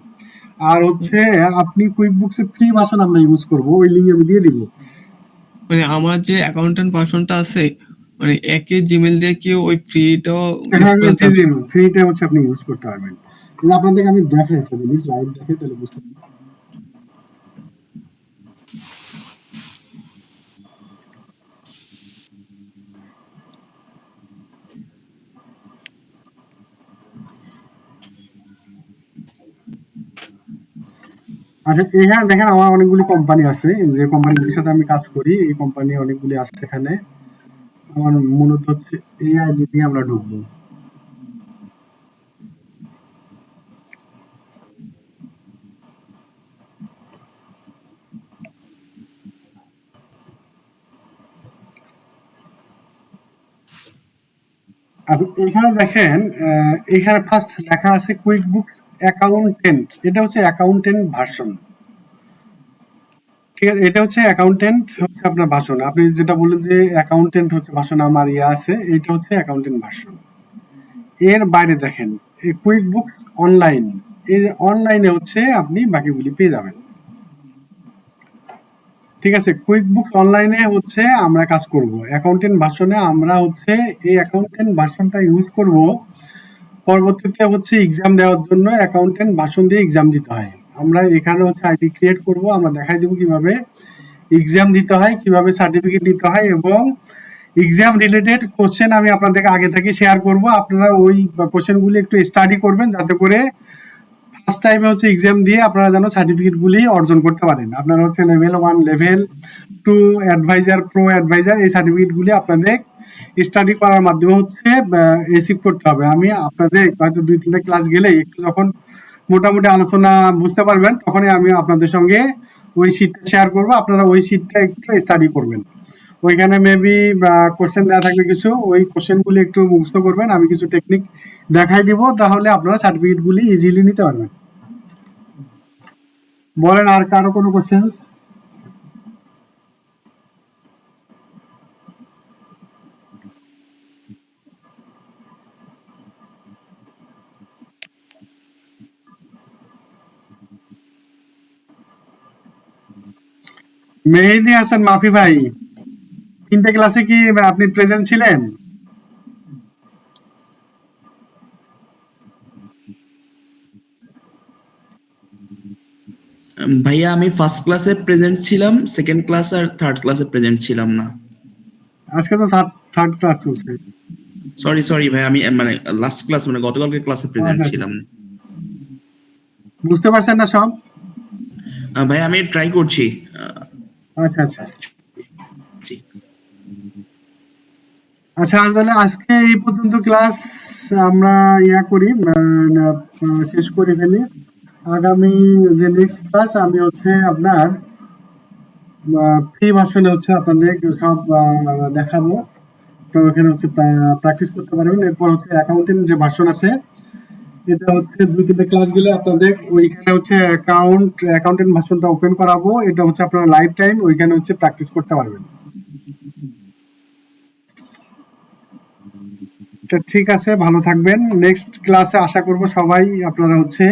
আর হচ্ছে আপনি কুইক বুকসে ফ্রি ভার্সন আমরা ইউজ করব, ওই লিঙ্ক আমি দিয়ে দিব। মানে আমার যে অ্যাকাউন্টেন্ট ভার্সনটা আছে মানে একই জিমেল দিয়ে কি ওই ফ্রিটাও ইউজ করা যাবে? ফ্রিটা হচ্ছে আপনি ইউজ করতে পারবেন। আপনাদেরকে আমি দেখাই একটা জিনিস, লাইভ দেখাই, তাহলে বুঝতে পারবেন। আচ্ছা, এখানে দেখেন আমার অনেকগুলি কোম্পানি আছে, যে কোম্পানিগুলির সাথে আমি কাজ করি, এই কোম্পানি অনেকগুলি আছে এখানে। আমার মূলত হচ্ছে এই আইডি দিয়ে আমরা ঢুকবো। আচ্ছা, এখানে দেখেন এখানে ফার্স্ট লেখা আছে কুইক বুক অ্যাকাউন্টেন্ট। এটা হচ্ছে অ্যাকাউন্টেন্ট ভার্সন। ঠিক আছে? এটা হচ্ছে অ্যাকাউন্টেন্ট হচ্ছে আপনার ভাষণ। আপনি যেটা বললেন যে অ্যাকাউন্টেন্ট হচ্ছে ভাষণ আমার ইয়ে আছে, এইটা হচ্ছে অ্যাকাউন্টেন্ট ভার্সন। এর বাইরে দেখেন এই কুইক বুকস অনলাইন, এই যে অনলাইনে হচ্ছে আপনি বাকিগুলি পেয়ে যাবেন। ঠিক আছে, কুইক বুকস অনলাইনে হচ্ছে আমরা কাজ করব অ্যাকাউন্টেন্ট ভার্সনে। আমরা হচ্ছে এই অ্যাকাউন্টেন্ট ভার্সনটা ইউজ করব পরবর্তীতে হচ্ছে এক্সাম দেওয়ার জন্য। অ্যাকাউন্টেন্ট ভার্সন দিয়ে এক্সাম দিতে হয়। আমরা এখানে হচ্ছে আইডি ক্রিয়েট করব, আমরা দেখাই দেবো কিভাবে এক্সাম দিতে হয়, কিভাবে সার্টিফিকেট দিতে হয়, এবং এক্সাম রিলেটেড কোশ্চেন আমি আপনাদেরকে আগে থেকে শেয়ার করব। আপনারা ওই কোশ্চেনগুলি একটু স্টাডি করবেন যাতে করে ফার্স্ট টাইমে হচ্ছে এক্সাম দিয়ে আপনারা যেন সার্টিফিকেটগুলি অর্জন করতে পারেন। আপনারা হচ্ছে level 1, level 2 advisor, pro advisor, এই সার্টিফিকেটগুলি আপনাদের স্টাডি করার মাধ্যমে হচ্ছে রিসিভ করতে হবে। আমি আপনাদের হয়তো 2-3টা ক্লাস গেলে একটু যখন মোটামুটি আলোচনা বুঝতে পারবেন তখনই আমি আপনাদের সঙ্গে ওই শিটটা শেয়ার করব। আপনারা ওই শিটটা একটু স্টাডি করবেন। ওইখানে মেবি কোশ্চেন দেওয়া থাকবে কিছু, ওই কোশ্চেনগুলি একটু মুখস্থ করবেন। আমি কিছু টেকনিক দেখাই দিব, তাহলে আপনারা সার্টিফিকেটগুলি ইজিলি নিতে পারবেন। বলেন আর কারো কোনো কোশ্চেন? মেহেদি হাসান মাফি ভাই, 3টে ক্লাসে কি আপনি প্রেজেন্ট ছিলেন? ভাইয়া আমি ফার্স্ট ক্লাসে প্রেজেন্ট ছিলাম, সেকেন্ড ক্লাস আর থার্ড ক্লাসে প্রেজেন্ট ছিলাম না। আজকে তো থার্ড ক্লাস চলছে। সরি ভাই, আমি মানে লাস্ট ক্লাস মানে গতকালকে ক্লাসে প্রেজেন্ট আচ্ছা, ছিলাম। বুঝতে পারছেন না সব? ভাই আমি ট্রাই করছি। আচ্ছা আচ্ছা জি। আচ্ছা, তাহলে আজকে এই পর্যন্ত ক্লাস আমরা করি, শেষ করে ফেলি। আগামী যে নেক্সট ক্লাস আমি হচ্ছে আপনার ফ্রি ভার্সনে হচ্ছে আপনাদের সব দেখাবো। তো এখানে হচ্ছে প্র্যাকটিস করতে পারবেন। এরপর হচ্ছে অ্যাকাউন্টিং যে ভার্সন আছে, এটা হচ্ছে 2-3টে ক্লাস গেলে আপনাদের ওইখানে হচ্ছে অ্যাকাউন্টেন্ট ভার্সনটা ওপেন করাবো। এটা হচ্ছে আপনারা লাইভ টাইম ওইখানে হচ্ছে প্র্যাকটিস করতে পারবেন। তো ঠিক আছে, ভালো থাকবেন। নেক্সট ক্লাসে আশা করব সবাই আপনারা হচ্ছে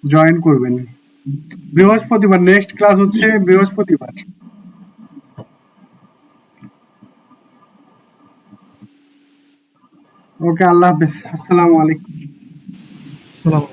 জয়েন করবেন। বৃহস্পতিবার নেক্সট ক্লাস হচ্ছে বৃহস্পতিবার। ওকে, আল্লাহ হাফেজ, আসসালামু আলাইকুম। সালাম।